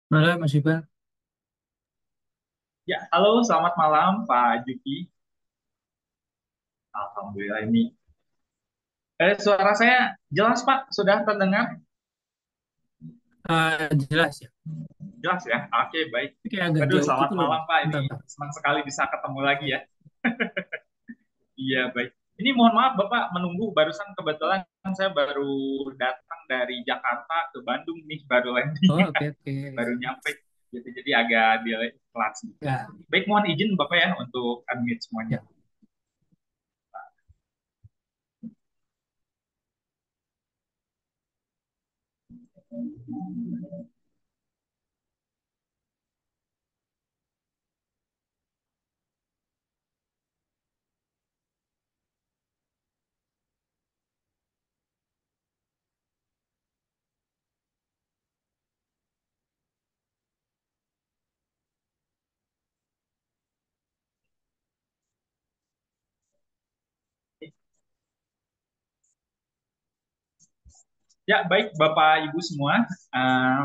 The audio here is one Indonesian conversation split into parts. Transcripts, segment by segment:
Malam Mas Iqbal. Ya, halo, selamat malam Pak Juki. Alhamdulillah ini. Suara saya jelas Pak, sudah terdengar? Jelas ya. Jelas ya? Oke, baik. Tapi kayak agak Waduh, jauh gitu selamat loh malam Mas. Pak. Ini Bentar, bentar. senang sekali bisa ketemu lagi ya. Iya, baik. Ini mohon maaf Bapak menunggu, barusan kebetulan saya baru datang dari Jakarta ke Bandung nih, baru landing, Oh, oke, oke. baru nyampe. Gitu, jadi agak delay telat sedikit. Ya, Baik, mohon izin Bapak ya untuk admit semuanya. ya. Ya, baik Bapak Ibu semua. Eh,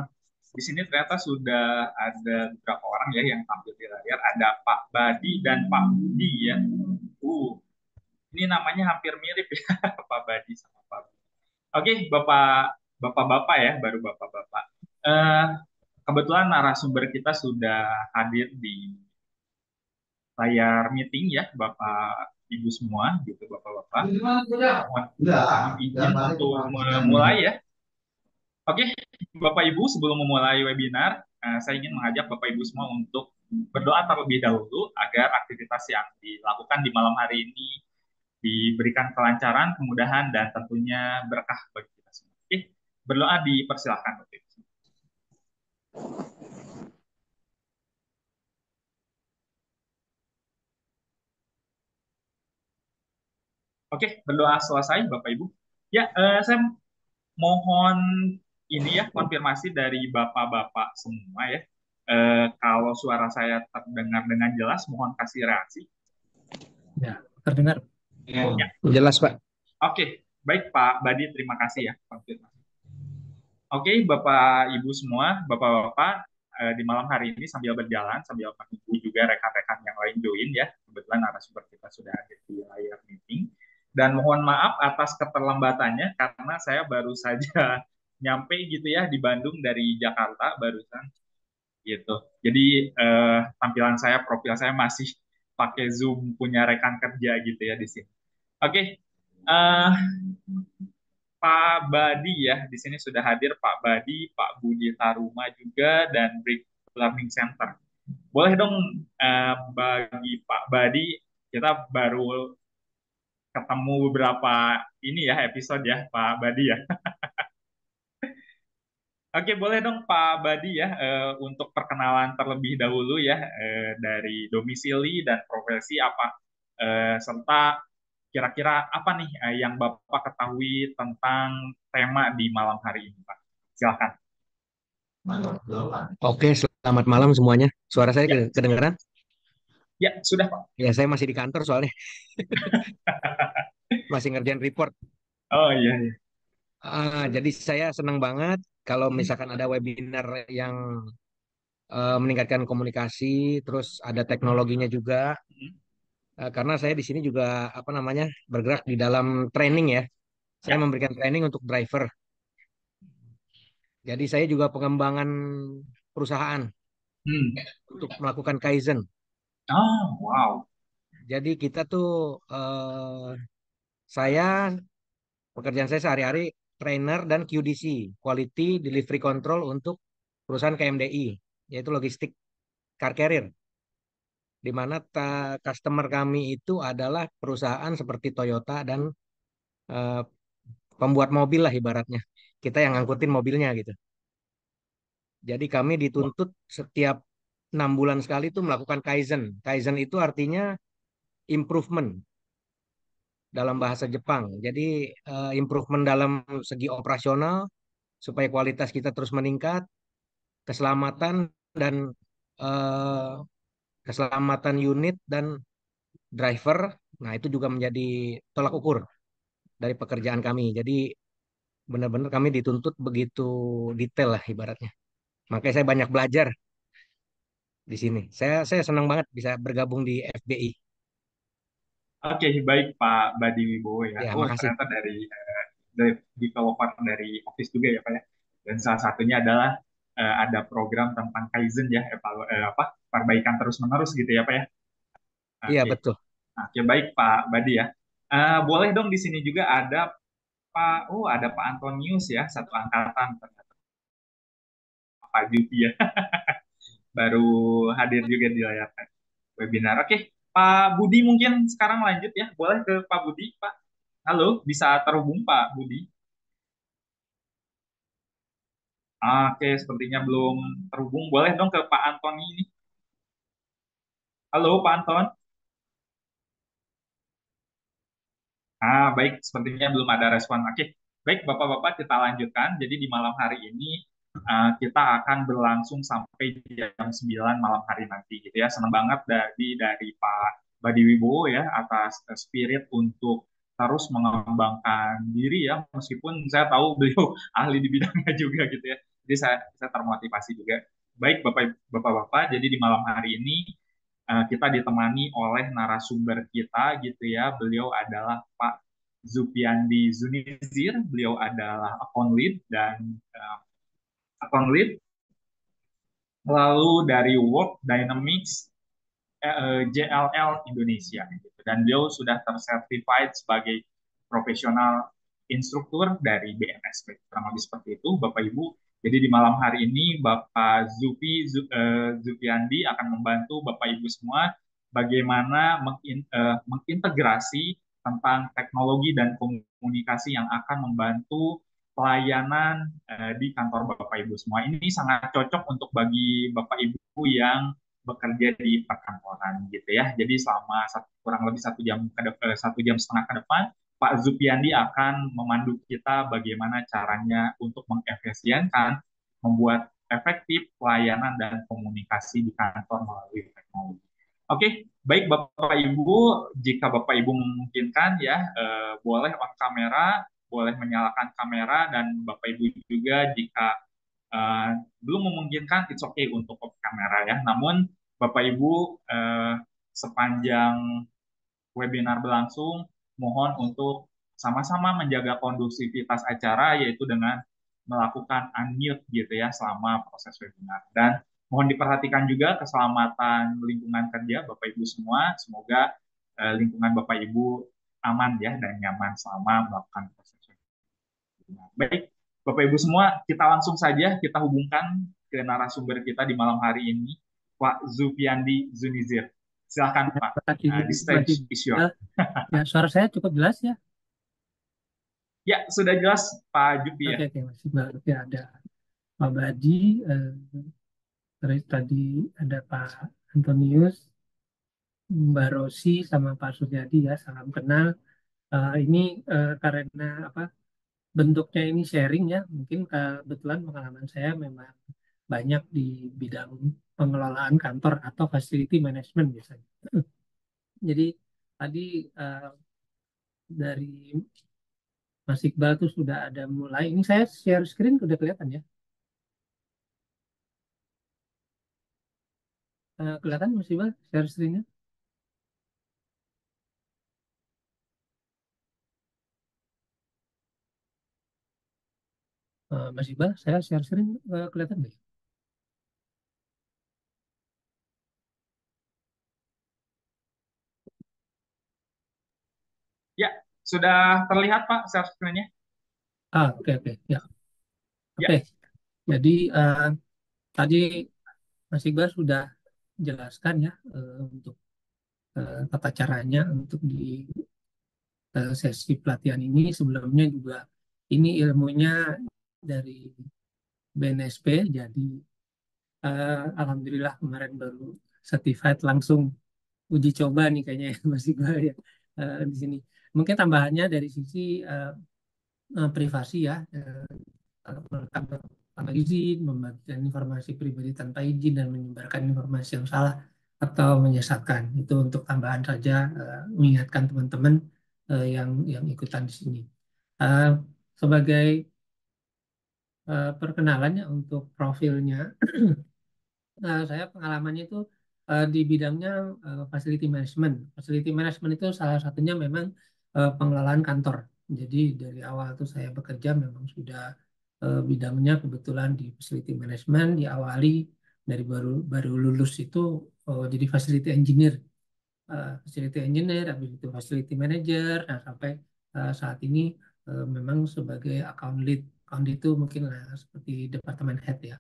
di sini ternyata sudah ada beberapa orang ya yang tampil di layar. Ada Pak Badi dan Pak Budi ya. Ini namanya hampir mirip ya, Pak Badi sama Pak Budi. Oke, Bapak-bapak ya, baru Bapak-bapak. Eh, kebetulan narasumber kita sudah hadir di layar meeting ya, Bapak Ibu semua, gitu Bapak-bapak. Mohon, mohon izin untuk memulai ya. Oke, Bapak Ibu, sebelum memulai webinar, saya ingin mengajak Bapak Ibu semua untuk berdoa terlebih dahulu agar aktivitas yang dilakukan di malam hari ini diberikan kelancaran, kemudahan, dan tentunya berkah bagi kita semua. Oke, berdoa dipersilahkan Bapak Ibu. Oke, berdoa selesai Bapak Ibu. Ya, saya mohon ini ya konfirmasi dari Bapak-bapak semua ya. Kalau suara saya terdengar dengan jelas, mohon kasih reaksi. Ya, terdengar. Ya, Jelas, Pak. oke, baik Pak Badi, terima kasih ya konfirmasi. Oke, Bapak Ibu semua, Bapak-bapak, di malam hari ini sambil berjalan, sambil menunggu juga rekan-rekan yang lain join ya. Kebetulan narasumber kita sudah ada di layar meeting. Dan mohon maaf atas keterlambatannya karena saya baru saja nyampe gitu ya di Bandung dari Jakarta barusan gitu. Jadi tampilan saya, profil saya masih pakai Zoom punya rekan kerja gitu ya di sini. Oke, eh, Pak Badi ya, di sini sudah hadir Pak Badi, Pak Budi Taruma juga, dan Brick Learning Center. Boleh dong bagi Pak Badi, kita baru ketemu beberapa ini ya episode ya Pak Badi ya. Oke, boleh dong Pak Badi ya untuk perkenalan terlebih dahulu ya dari domisili dan profesi apa serta kira-kira apa nih yang Bapak ketahui tentang tema di malam hari ini, Pak? Silakan. Oke, selamat malam semuanya. Suara saya Ya, kedengaran? ya sudah Pak. Ya, saya masih di kantor soalnya. Masih ngerjain report. Oh iya, iya. Jadi saya senang banget kalau misalkan ada webinar yang meningkatkan komunikasi, terus ada teknologinya juga. Karena saya di sini juga apa namanya bergerak di dalam training ya. Saya Ya. memberikan training untuk driver. Jadi saya juga pengembangan perusahaan Hmm. untuk melakukan Kaizen. Oh, wow. Jadi kita tuh saya pekerjaan saya sehari-hari trainer dan QDC, Quality Delivery Control untuk perusahaan KMDI, yaitu logistik car carrier, di mana customer kami itu adalah perusahaan seperti Toyota dan eh, pembuat mobil lah ibaratnya. Kita yang ngangkutin mobilnya gitu. Jadi kami dituntut setiap 6 bulan sekali itu melakukan Kaizen. Kaizen itu artinya improvement dalam bahasa Jepang. Jadi improvement dalam segi operasional supaya kualitas kita terus meningkat, keselamatan dan eh, keselamatan unit dan driver. Nah, itu juga menjadi tolak ukur dari pekerjaan kami. Jadi benar-benar kami dituntut begitu detail lah ibaratnya Makanya saya banyak belajar di sini. Saya senang banget bisa bergabung di FBI. Oke, baik Pak Badi Wibowo ya. Ya, Oh, makasih. ternyata dari developer dari Office juga ya Pak ya. Dan salah satunya adalah ada program tentang Kaizen ya, apa perbaikan terus-menerus gitu ya Pak ya. Iya, Oke, betul. oke baik Pak Badi ya. Boleh dong di sini juga ada ada Pak Antonius ya, satu angkatan ternyata Pak Juti ya, baru hadir juga di layar webinar. Oke, Pak Budi mungkin sekarang lanjut ya. Boleh ke Pak Budi, Pak. Halo, bisa terhubung Pak Budi? Oke, sepertinya belum terhubung. Boleh dong ke Pak Antoni ini. Halo, Pak Anton. Baik, sepertinya belum ada respon. Oke, baik Bapak-Bapak kita lanjutkan. Jadi di malam hari ini kita akan berlangsung sampai jam 9 malam hari nanti gitu ya. Senang banget dari Pak Badi Wibowo ya atas spirit untuk terus mengembangkan diri ya, meskipun saya tahu beliau ahli di bidangnya juga gitu ya. Jadi saya termotivasi juga. Baik Bapak-Bapak, jadi di malam hari ini kita ditemani oleh narasumber kita gitu ya. Beliau adalah Pak Zupiandi Zunizir. Beliau adalah account lead dan account lead. Lalu dari Work Dynamics JLL Indonesia gitu. Dan beliau sudah tersertified sebagai profesional instruktur dari BNSP. Kurang lebih seperti itu, Bapak Ibu. Jadi di malam hari ini Bapak Zupiandi akan membantu Bapak Ibu semua bagaimana mengintegrasi tentang teknologi dan komunikasi yang akan membantu pelayanan di kantor Bapak Ibu semua. Ini sangat cocok untuk bagi Bapak Ibu yang bekerja di perkantoran gitu ya. Jadi selama kurang lebih 1 jam 1 jam setengah ke depan, Pak Zupiandi akan memandu kita bagaimana caranya untuk mengefisienkan, membuat efektif pelayanan dan komunikasi di kantor melalui teknologi. Oke, baik Bapak Ibu, jika Bapak Ibu memungkinkan ya, boleh on kamera, boleh menyalakan kamera, dan Bapak Ibu juga jika belum memungkinkan, it's okay untuk off kamera ya. Namun Bapak Ibu sepanjang webinar berlangsung, mohon untuk sama-sama menjaga kondusivitas acara, yaitu dengan melakukan unmute gitu ya selama proses webinar. Dan mohon diperhatikan juga keselamatan lingkungan kerja Bapak Ibu semua. Semoga lingkungan Bapak Ibu aman ya dan nyaman selama melakukan proses webinar. Baik, Bapak Ibu semua, kita langsung saja kita hubungkan ke narasumber kita di malam hari ini, Pak Zupiandi Zunizir. Silakan Pak, Terima kasih, the masih stage is yours. ya, suara saya cukup jelas ya. Ya, sudah jelas Pak Jupi ya. Oke, oke, masih baru ya, ada Pak Badi, terus tadi ada Pak Antonius, Mbak Rosi, sama Pak Suryadi ya, salam kenal. Ini karena apa, bentuknya ini sharing ya, mungkin kebetulan pengalaman saya memang banyak di bidang pengelolaan kantor atau facility management biasanya. Jadi tadi dari Mas Iqbal tuh sudah ada mulai. Ini saya share screen udah kelihatan ya. Kelihatan Mas Iqbal share screen-nya? Mas Iqbal, saya share screen kelihatan nggak? Ya, sudah terlihat Pak share screen-nya? Oke, oke, ya. Oke, Ya, jadi tadi Mas Iqbal sudah jelaskan ya untuk tata caranya untuk di sesi pelatihan ini. Sebelumnya juga ini ilmunya dari BNSP, jadi Alhamdulillah kemarin baru certified langsung uji coba nih kayaknya ya, Mas Iqbal ya di sini. Mungkin tambahannya dari sisi privasi ya, tanpa izin, membagikan informasi pribadi tanpa izin dan menyebarkan informasi yang salah atau menyesatkan. Itu untuk tambahan saja, mengingatkan teman-teman yang ikutan di sini. Uh, Sebagai perkenalannya untuk profilnya. Nah, saya pengalamannya itu di bidangnya facility management. Facility management itu salah satunya memang pengelolaan kantor. Jadi dari awal tuh saya bekerja memang sudah bidangnya kebetulan di facility management, diawali dari baru baru lulus itu jadi facility engineer. Facility engineer, habis itu facility manager, nah sampai saat ini memang sebagai account lead. Account lead itu mungkin seperti departemen head ya.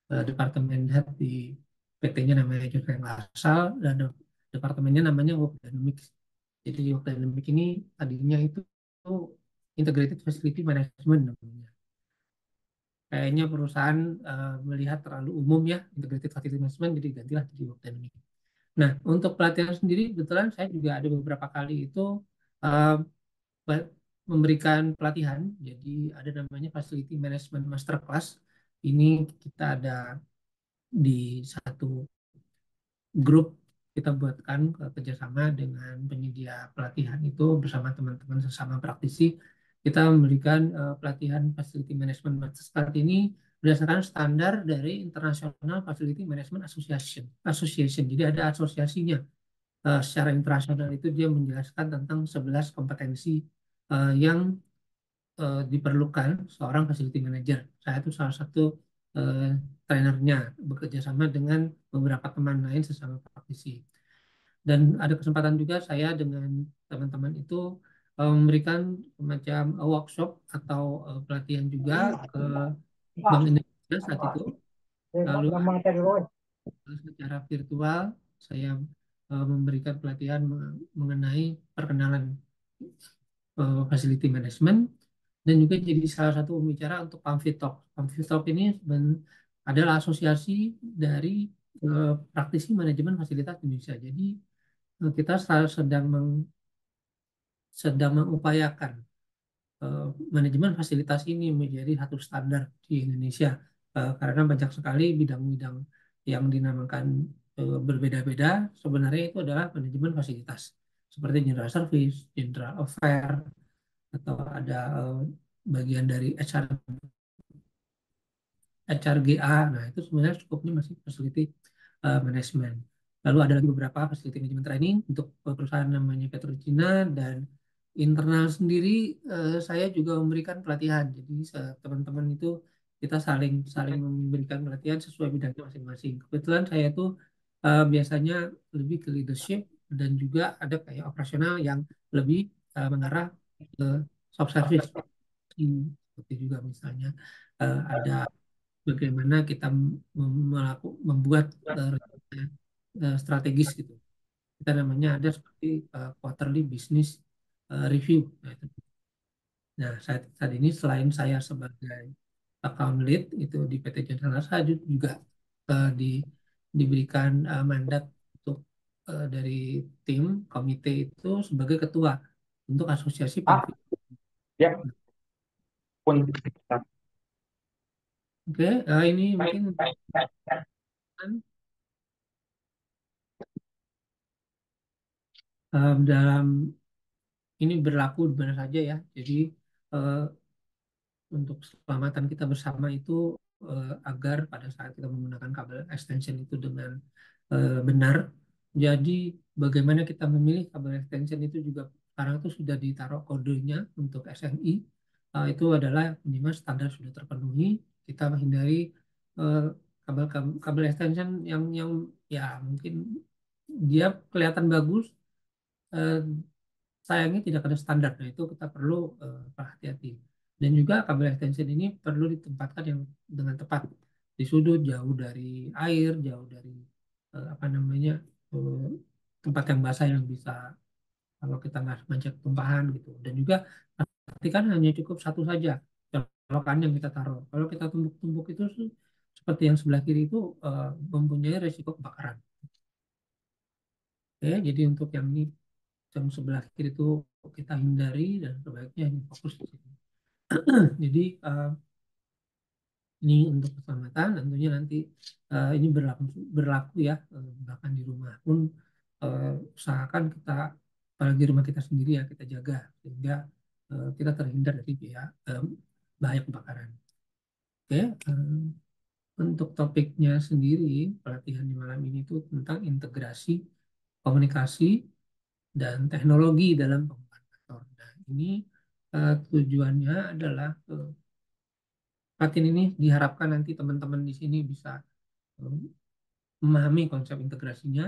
Departemen head di PT-nya namanya juga yang asal dan departemennya namanya Work Dynamics. Jadi Work Dynamics ini tadinya itu Integrated Facility Management namanya. Kayaknya perusahaan melihat terlalu umum ya Integrated Facility Management, jadi gantilah jadi Work Dynamics. Nah, untuk pelatihan sendiri kebetulan saya juga ada beberapa kali itu uh, memberikan pelatihan. Jadi ada namanya Facility Management Masterclass. Ini kita ada di satu grup, kita buatkan kerjasama dengan penyedia pelatihan itu bersama teman-teman sesama praktisi. Kita memberikan pelatihan Facility Management Masterclass ini berdasarkan standar dari International Facility Management Association. Jadi ada asosiasinya. Secara internasional itu dia menjelaskan tentang 11 kompetensi yang diperlukan seorang facility manager. Saya itu salah satu eh, trainernya, bekerja sama dengan beberapa teman lain sesama praktisi. Dan ada kesempatan juga saya dengan teman-teman itu memberikan semacam workshop atau pelatihan juga ke Bank Indonesia saat itu. Lalu secara virtual saya memberikan pelatihan mengenai perkenalan facility management dan juga jadi salah satu pembicara untuk Pamfitalk. Pamfitalk ini adalah asosiasi dari praktisi manajemen fasilitas Indonesia. Jadi kita sedang mengupayakan eh, manajemen fasilitas ini menjadi satu standar di Indonesia. Karena banyak sekali bidang-bidang yang dinamakan berbeda-beda, sebenarnya itu adalah manajemen fasilitas. Seperti general service, general affair, atau ada bagian dari HRGA. Nah, itu sebenarnya skupnya masih facility management. Lalu ada lagi beberapa facility management training untuk perusahaan namanya Petrocina, dan internal sendiri saya juga memberikan pelatihan. Jadi teman-teman itu kita saling saling memberikan pelatihan sesuai bidangnya masing-masing. Kebetulan saya itu biasanya lebih ke leadership dan juga ada kayak operasional yang lebih mengarah ke soft service. Seperti juga misalnya ada bagaimana kita membuat rencana, strategis gitu. Kita namanya ada seperti quarterly business review. Nah, saat ini selain saya sebagai account lead itu di PT Johnson, saya juga di, diberikan mandat untuk dari tim komite itu sebagai ketua untuk asosiasi Pamfi. Ya, pun. Oke, ini mungkin dalam ini berlaku di mana saja ya. Jadi eh, untuk keselamatan kita bersama itu agar pada saat kita menggunakan kabel extension itu dengan benar. Jadi bagaimana kita memilih kabel extension itu juga sekarang itu sudah ditaruh kodenya untuk SNI. Itu adalah minimal standar sudah terpenuhi. Kita menghindari eh, kabel extension yang ya mungkin dia kelihatan bagus, eh, sayangnya tidak ada standar. Nah, itu kita perlu hati-hati. Dan juga kabel extension ini perlu ditempatkan yang dengan tepat di sudut, jauh dari air, jauh dari apa namanya eh, tempat yang basah yang bisa kalau kita nggak banyak tumpahan gitu. Dan juga pastikan hanya cukup satu saja colokan yang kita taruh. Kalau kita tumbuk-tumbuk itu seperti yang sebelah kiri itu mempunyai resiko kebakaran. Oke, jadi untuk yang ini yang sebelah kiri itu kita hindari dan sebaiknya hanya fokus di sini. Jadi ini untuk keselamatan tentunya nanti ini berlaku berlaku ya bahkan di rumah pun usahakan kita apalagi rumah kita sendiri ya kita jaga sehingga kita terhindar dari bahaya kebakaran. Oke, untuk topiknya sendiri, pelatihan di malam ini itu tentang integrasi komunikasi dan teknologi dalam pengembangan kantor. Nah, ini tujuannya adalah pelatihan ini diharapkan nanti teman-teman di sini bisa eh, memahami konsep integrasinya,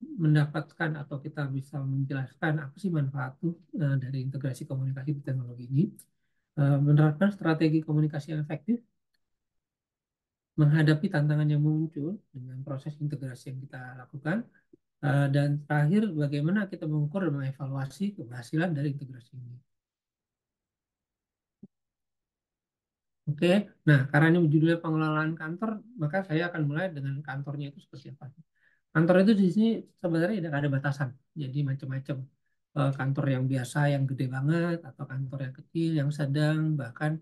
mendapatkan atau kita bisa menjelaskan apa sih manfaat dari integrasi komunikasi dan teknologi ini, menerapkan strategi komunikasi yang efektif, menghadapi tantangan yang muncul dengan proses integrasi yang kita lakukan, dan terakhir bagaimana kita mengukur dan mengevaluasi keberhasilan dari integrasi ini. Oke, nah karena ini judulnya pengelolaan kantor, maka saya akan mulai dengan kantornya itu seperti apa. Kantor itu di sini sebenarnya tidak ada batasan, jadi macam-macam. Kantor yang biasa, yang gede banget, atau kantor yang kecil, yang sedang, bahkan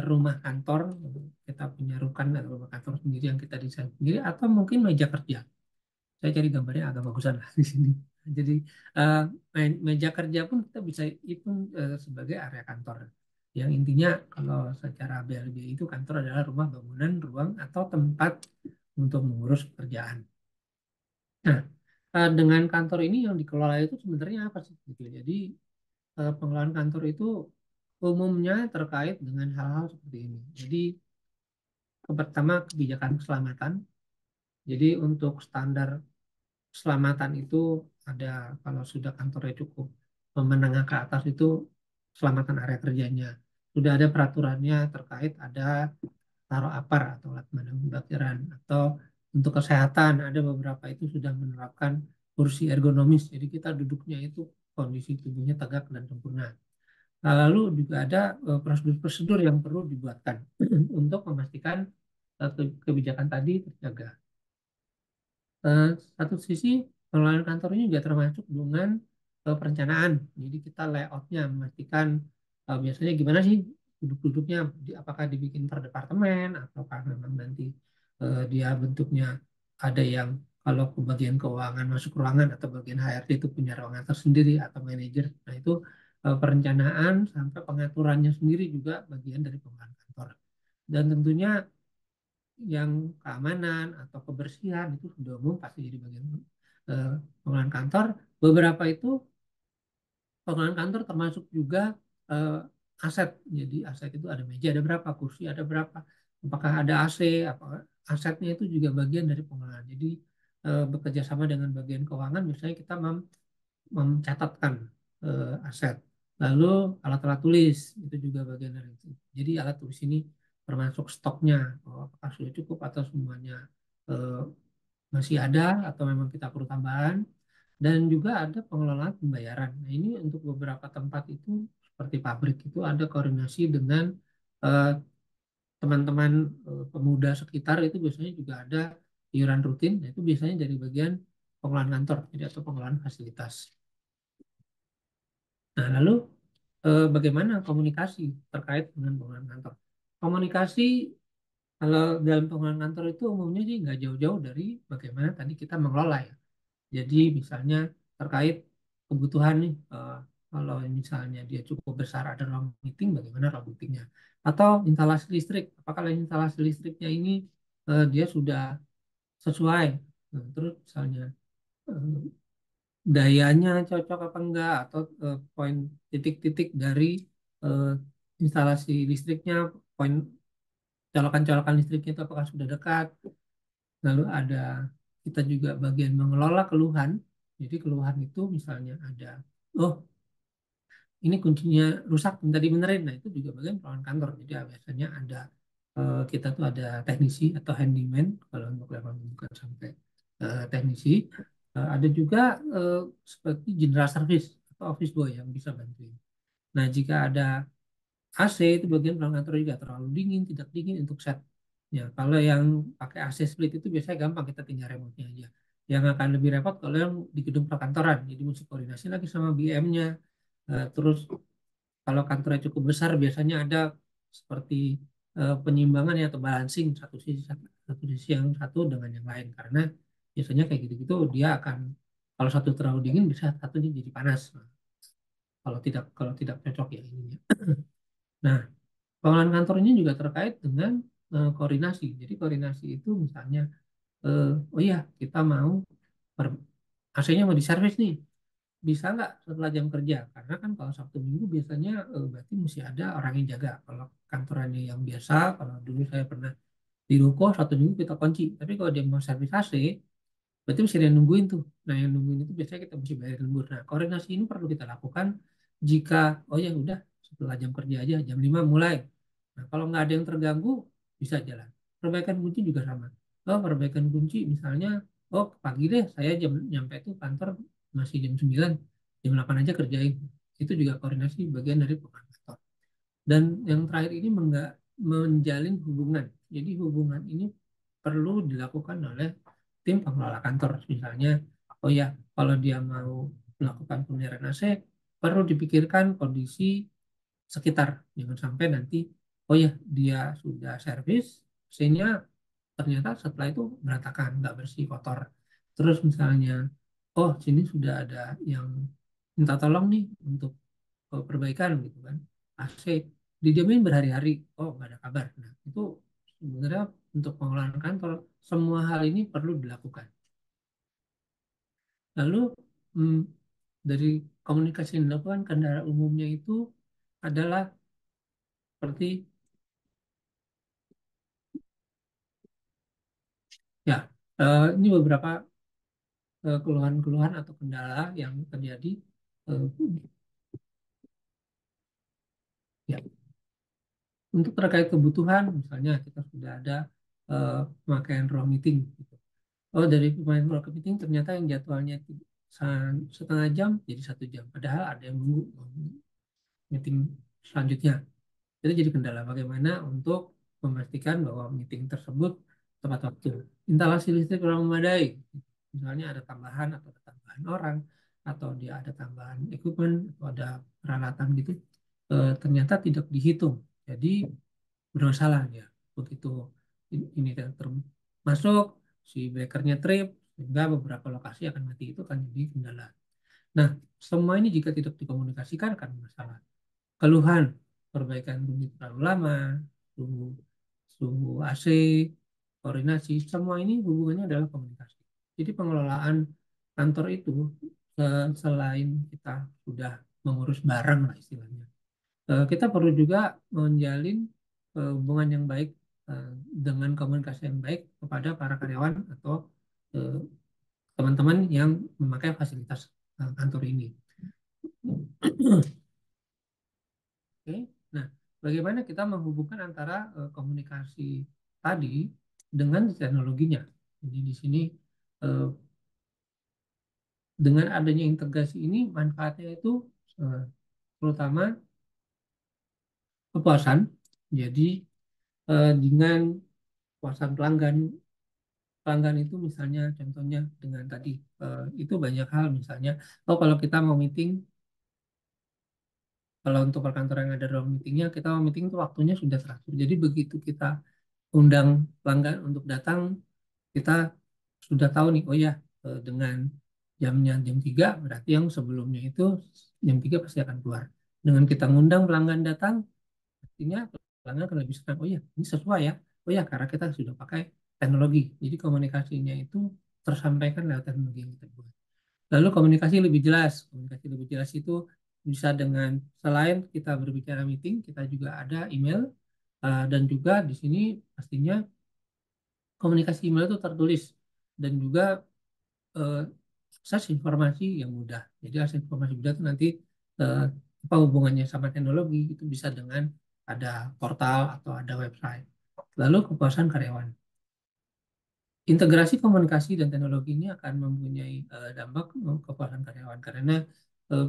rumah kantor, kita punya rukan atau rumah kantor sendiri yang kita desain sendiri, atau mungkin meja kerja. Saya cari gambarnya agak bagusan lah di sini. Jadi eh, meja kerja pun kita bisa hitung sebagai area kantor. Yang intinya kalau secara BLBI itu kantor adalah rumah, bangunan, ruang, atau tempat untuk mengurus pekerjaan. Nah, dengan kantor ini yang dikelola itu sebenarnya apa sih? Gitu. Jadi pengelolaan kantor itu umumnya terkait dengan hal-hal seperti ini. Jadi pertama kebijakan keselamatan. Jadi untuk standar keselamatan itu ada, kalau sudah kantornya cukup menengah ke atas itu keselamatan area kerjanya. Sudah ada peraturannya terkait ada taruh apar atau alat pemadam kebakaran, atau untuk kesehatan ada beberapa itu sudah menerapkan kursi ergonomis. Jadi kita duduknya itu kondisi tubuhnya tegak dan sempurna. Nah, lalu juga ada prosedur-prosedur yang perlu dibuatkan untuk memastikan kebijakan tadi terjaga. Satu sisi pengelolaan kantor ini juga termasuk dengan perencanaan. Jadi kita layoutnya memastikan biasanya gimana sih duduk-duduknya, apakah dibikin per departemen ataukah memang nanti dia bentuknya ada yang kalau ke bagian keuangan masuk ruangan, atau bagian HRD itu punya ruangan tersendiri atau manajer. Nah itu perencanaan sampai pengaturannya sendiri juga bagian dari pengelolaan kantor. Dan tentunya yang keamanan atau kebersihan itu sudah umum pasti jadi bagian pengelolaan kantor. Beberapa itu pengelolaan kantor termasuk juga eh, aset. Jadi aset itu ada meja, ada berapa, kursi ada berapa, apakah ada AC, apa asetnya itu juga bagian dari pengelolaan. Jadi bekerja sama dengan bagian keuangan, misalnya kita mencatatkan aset. Lalu alat-alat tulis itu juga bagian dari itu. Jadi alat tulis ini termasuk stoknya, apakah sudah cukup atau semuanya eh, masih ada atau memang kita perlu tambahan. Dan juga ada pengelolaan pembayaran. Nah ini untuk beberapa tempat itu seperti pabrik itu ada koordinasi dengan eh, teman-teman pemuda sekitar, itu biasanya juga ada iuran rutin. Nah, itu biasanya dari bagian pengelolaan kantor, jadi atau pengelolaan fasilitas. Nah, lalu bagaimana komunikasi terkait dengan pengelolaan kantor? Komunikasi kalau dalam pengelolaan kantor itu umumnya sih nggak jauh-jauh dari bagaimana tadi kita mengelola ya. Jadi misalnya terkait kebutuhan nih, kalau misalnya dia cukup besar ada ruang meeting, bagaimana ruang meetingnya? Atau instalasi listrik, apakah instalasi listriknya ini dia sudah sesuai? Nah, terus misalnya eh, dayanya cocok apa enggak, atau poin titik-titik dari eh, instalasi listriknya, poin colokan-colokan listriknya itu apakah sudah dekat. Lalu ada kita juga bagian mengelola keluhan. Jadi keluhan itu misalnya ada, oh ini kuncinya rusak minta dibenerin. Nah itu juga bagian pengelolaan kantor. Jadi biasanya ada kita tuh ada teknisi atau handyman kalau untuk level bukan sampai teknisi. Ada juga seperti general service atau office boy yang bisa bantuin. Nah jika ada AC itu bagian pengelolaan kantor juga, terlalu dingin, tidak dingin untuk set. Ya, kalau yang pakai AC split itu biasanya gampang, kita tinggal remote-nya aja. Yang akan lebih repot kalau yang di gedung perkantoran, jadi mesti koordinasi lagi sama BM-nya. Terus kalau kantornya cukup besar, biasanya ada seperti penyimbangan ya, atau balancing satu sisi yang satu dengan yang lain, karena biasanya kayak gitu-gitu dia akan, kalau satu terlalu dingin bisa satunya jadi panas. Nah, kalau tidak cocok ya ininya. Nah, pengelolaan kantor ini juga terkait dengan koordinasi. Jadi koordinasi itu misalnya, oh iya kita mau AC-nya mau diservis nih, bisa nggak setelah jam kerja? Karena kan kalau Sabtu Minggu biasanya berarti mesti ada orang yang jaga. Kalau kantorannya yang biasa, kalau dulu saya pernah di ruko Sabtu Minggu kita kunci. Tapi kalau dia mau servis AC, berarti mesti ada yang nungguin tuh. Nah, yang nungguin itu biasanya kita mesti bayar lembur. Nah, koordinasi ini perlu kita lakukan jika, oh ya udah, setelah jam kerja aja, jam 5 mulai. Nah, kalau nggak ada yang terganggu, bisa jalan. Perbaikan kunci juga sama. Oh, perbaikan kunci misalnya, oh pagi deh, saya nyampe tuh kantor masih jam 9, jam 8 aja kerjain. Itu juga koordinasi bagian dari kantor. Dan yang terakhir ini menjalin hubungan. Jadi hubungan ini perlu dilakukan oleh tim pengelola kantor. Misalnya, oh ya, kalau dia mau melakukan pemeliharaan AC, perlu dipikirkan kondisi sekitar. Jangan sampai nanti, oh ya, dia sudah servis, sehingga ternyata setelah itu berantakan, nggak bersih, kotor. Terus misalnya, oh sini sudah ada yang minta tolong nih untuk perbaikan gitu kan. AC didiamin berhari-hari, oh nggak ada kabar. Nah itu sebenarnya untuk pengelolaan kantor semua hal ini perlu dilakukan. Lalu hmm, dari komunikasi yang dilakukan kendaraan umumnya itu adalah seperti ya, ini beberapa keluhan-keluhan atau kendala yang terjadi. Eh, ya, untuk terkait kebutuhan, misalnya kita sudah ada pemakaian ruang meeting. Gitu. Oh, dari pemain rocket meeting ternyata yang jadwalnya setengah jam jadi 1 jam. Padahal ada yang nunggu meeting selanjutnya. Itu jadi kendala bagaimana untuk memastikan bahwa meeting tersebut tepat waktu. Instalasi listrik kurang memadai. Misalnya ada tambahan atau ada tambahan orang atau dia ada tambahan equipment atau ada peralatan gitu. Ternyata tidak dihitung. Jadi bermasalah ya. Begitu ini termasuk si breakernya trip sehingga beberapa lokasi akan mati, itu kan jadi kendala. Nah, semua ini jika tidak dikomunikasikan akan masalah. Keluhan perbaikan bunyi terlalu lama, suhu suhu AC, koordinasi, semua ini hubungannya adalah komunikasi. Jadi pengelolaan kantor itu selain kita sudah mengurus barang lah istilahnya, kita perlu juga menjalin hubungan yang baik dengan komunikasi yang baik kepada para karyawan atau eh, teman-teman yang memakai fasilitas kantor ini. Oke, nah bagaimana kita menghubungkan antara komunikasi tadi dengan teknologinya? Jadi di sini eh, dengan adanya integrasi ini manfaatnya itu eh, terutama kepuasan. Jadi dengan kepuasan pelanggan, pelanggan itu misalnya contohnya dengan tadi itu banyak hal, misalnya oh kalau kita mau meeting, kalau untuk perkantoran yang ada ruang meetingnya, kita mau meeting itu waktunya sudah teratur, jadi begitu kita undang pelanggan untuk datang, kita sudah tahu nih, oh ya dengan jamnya jam 3 berarti yang sebelumnya itu jam 3 pasti akan keluar. Dengan kita ngundang pelanggan datang, artinya pelanggan akan lebih senang, oh ya ini sesuai ya, oh ya karena kita sudah pakai teknologi, jadi komunikasinya itu tersampaikan lewat teknologi yang kita buat. Lalu komunikasi lebih jelas itu bisa dengan, selain kita berbicara meeting, kita juga ada email, dan juga di sini pastinya komunikasi email itu tertulis dan juga eh, akses informasi yang mudah. Jadi akses informasi mudah itu nanti eh, apa hubungannya sama teknologi, itu bisa dengan ada portal atau ada website. Lalu kepuasan karyawan. Integrasi komunikasi dan teknologi ini akan mempunyai dampak kepuasan karyawan karena eh,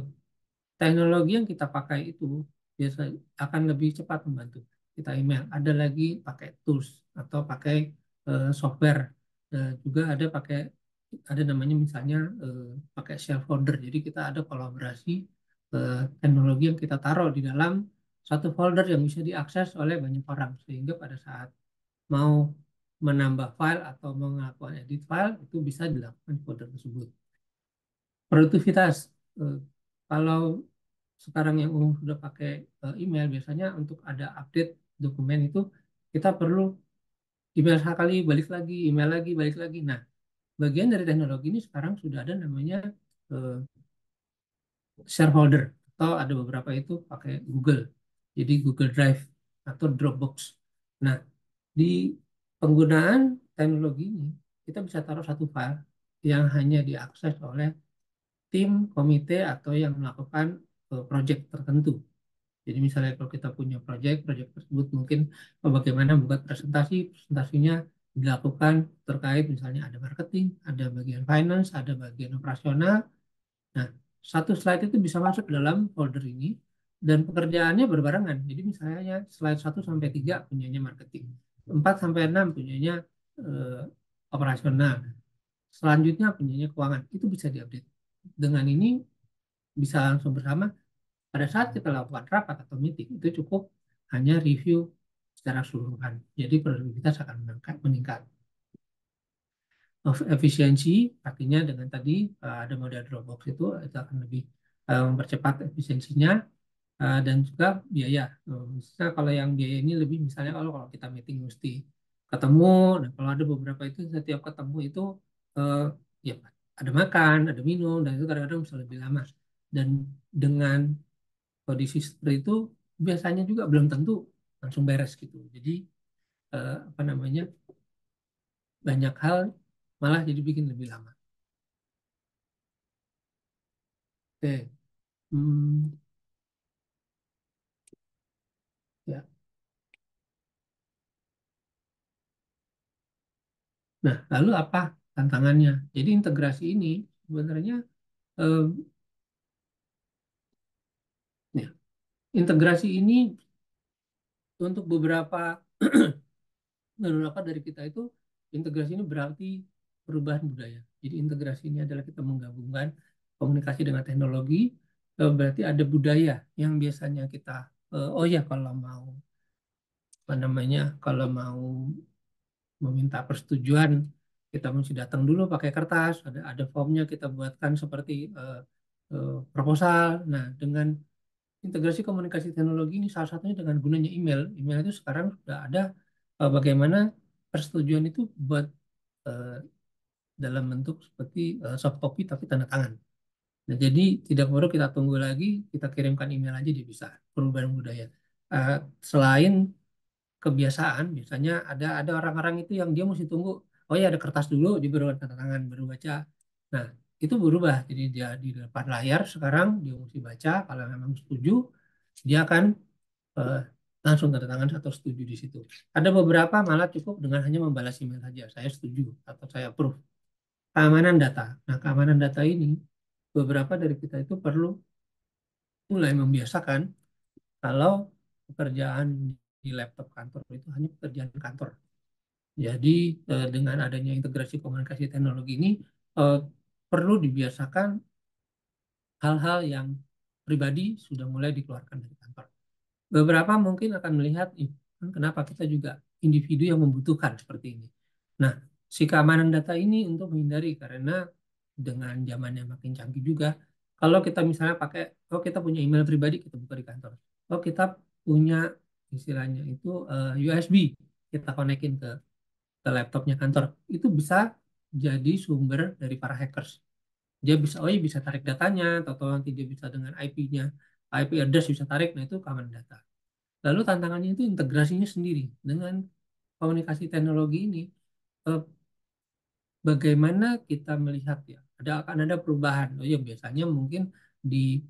teknologi yang kita pakai itu biasa akan lebih cepat membantu. Kita email, ada lagi pakai tools atau pakai software. Juga ada namanya misalnya pakai share folder. Jadi kita ada kolaborasi teknologi yang kita taruh di dalam satu folder yang bisa diakses oleh banyak orang, sehingga pada saat mau menambah file atau melakukan edit file itu bisa dilakukan di folder tersebut. Produktivitas. Eh, Kalau sekarang yang umum sudah pakai email, biasanya untuk ada update dokumen itu kita perlu email sekali balik lagi, email lagi balik lagi. Nah, bagian dari teknologi ini sekarang sudah ada namanya eh, shareholder, atau ada beberapa itu pakai Google. Jadi Google Drive atau Dropbox. Nah, di penggunaan teknologi ini kita bisa taruh satu file yang hanya diakses oleh tim, komite, atau yang melakukan project tertentu. Jadi misalnya kalau kita punya project tersebut mungkin bagaimana membuat presentasi, presentasinya dilakukan terkait misalnya ada marketing, ada bagian finance, ada bagian operasional. Nah, satu slide itu bisa masuk dalam folder ini dan pekerjaannya berbarengan. Jadi misalnya slide 1 sampai 3 punyanya marketing, 4 sampai 6 punyanya eh, operasional, selanjutnya punyanya keuangan. Itu bisa diupdate. Dengan ini bisa langsung bersama pada saat kita lakukan rapat atau meeting itu cukup hanya review secara keseluruhan. Jadi produktivitas akan meningkat. Efisiensi artinya dengan tadi ada model Dropbox itu akan lebih mempercepat efisiensinya dan juga biaya. Misalnya kalau yang biaya ini lebih misalnya kalau kita meeting mesti ketemu, nah kalau ada beberapa itu setiap ketemu itu eh, ya ada makan, ada minum dan itu kadang-kadang bisa lebih lama. Dan dengan kondisi seperti itu biasanya juga belum tentu langsung beres gitu. Jadi apa namanya banyak hal malah jadi bikin lebih lama. Oke. Hmm, ya. Nah, lalu apa tantangannya? Jadi integrasi ini sebenarnya eh, ya, integrasi ini untuk beberapa dari kita itu integrasi ini berarti perubahan budaya. Jadi integrasi ini adalah kita menggabungkan komunikasi dengan teknologi, berarti ada budaya yang biasanya kita oh ya kalau mau apa namanya kalau mau meminta persetujuan kita mesti datang dulu pakai kertas, ada formnya kita buatkan seperti proposal. Nah, dengan integrasi komunikasi teknologi ini salah satunya dengan gunanya email. Email itu sekarang sudah ada bagaimana persetujuan itu buat eh, dalam bentuk seperti soft copy tapi tanda tangan. Nah, jadi tidak perlu kita tunggu lagi, kita kirimkan email aja dia bisa. Perubahan budaya. Eh, Selain kebiasaan, misalnya ada orang-orang itu yang dia mesti tunggu, oh ya ada kertas dulu, dia baru tanda tangan, baru baca. Nah, itu berubah. Jadi dia di depan layar sekarang dia mesti baca, kalau memang setuju, dia akan eh, langsung tanda tangan atau setuju di situ. Ada beberapa malah cukup dengan hanya membalas email saja, saya setuju atau saya approve. Keamanan data. Nah, keamanan data ini beberapa dari kita itu perlu mulai membiasakan kalau pekerjaan di laptop kantor itu hanya pekerjaan kantor. Jadi dengan adanya integrasi komunikasi teknologi ini eh, perlu dibiasakan hal-hal yang pribadi sudah mulai dikeluarkan dari kantor. Beberapa mungkin akan melihat, "Ih, kan kenapa kita juga individu yang membutuhkan seperti ini." Nah, si keamanan data ini untuk menghindari karena dengan zaman yang makin canggih juga, kalau kita misalnya pakai, oh kita punya email pribadi kita buka di kantor, oh kita punya istilahnya itu USB, kita konekin ke laptopnya kantor, itu bisa jadi sumber dari para hackers. Dia bisa, oh iya bisa tarik datanya, atau nanti dia bisa dengan IP-nya, IP address bisa tarik, nah itu keamanan data. Lalu tantangannya itu integrasinya sendiri dengan komunikasi teknologi ini. eh, Bagaimana kita melihat ya, akan ada perubahan. Oh ya biasanya mungkin di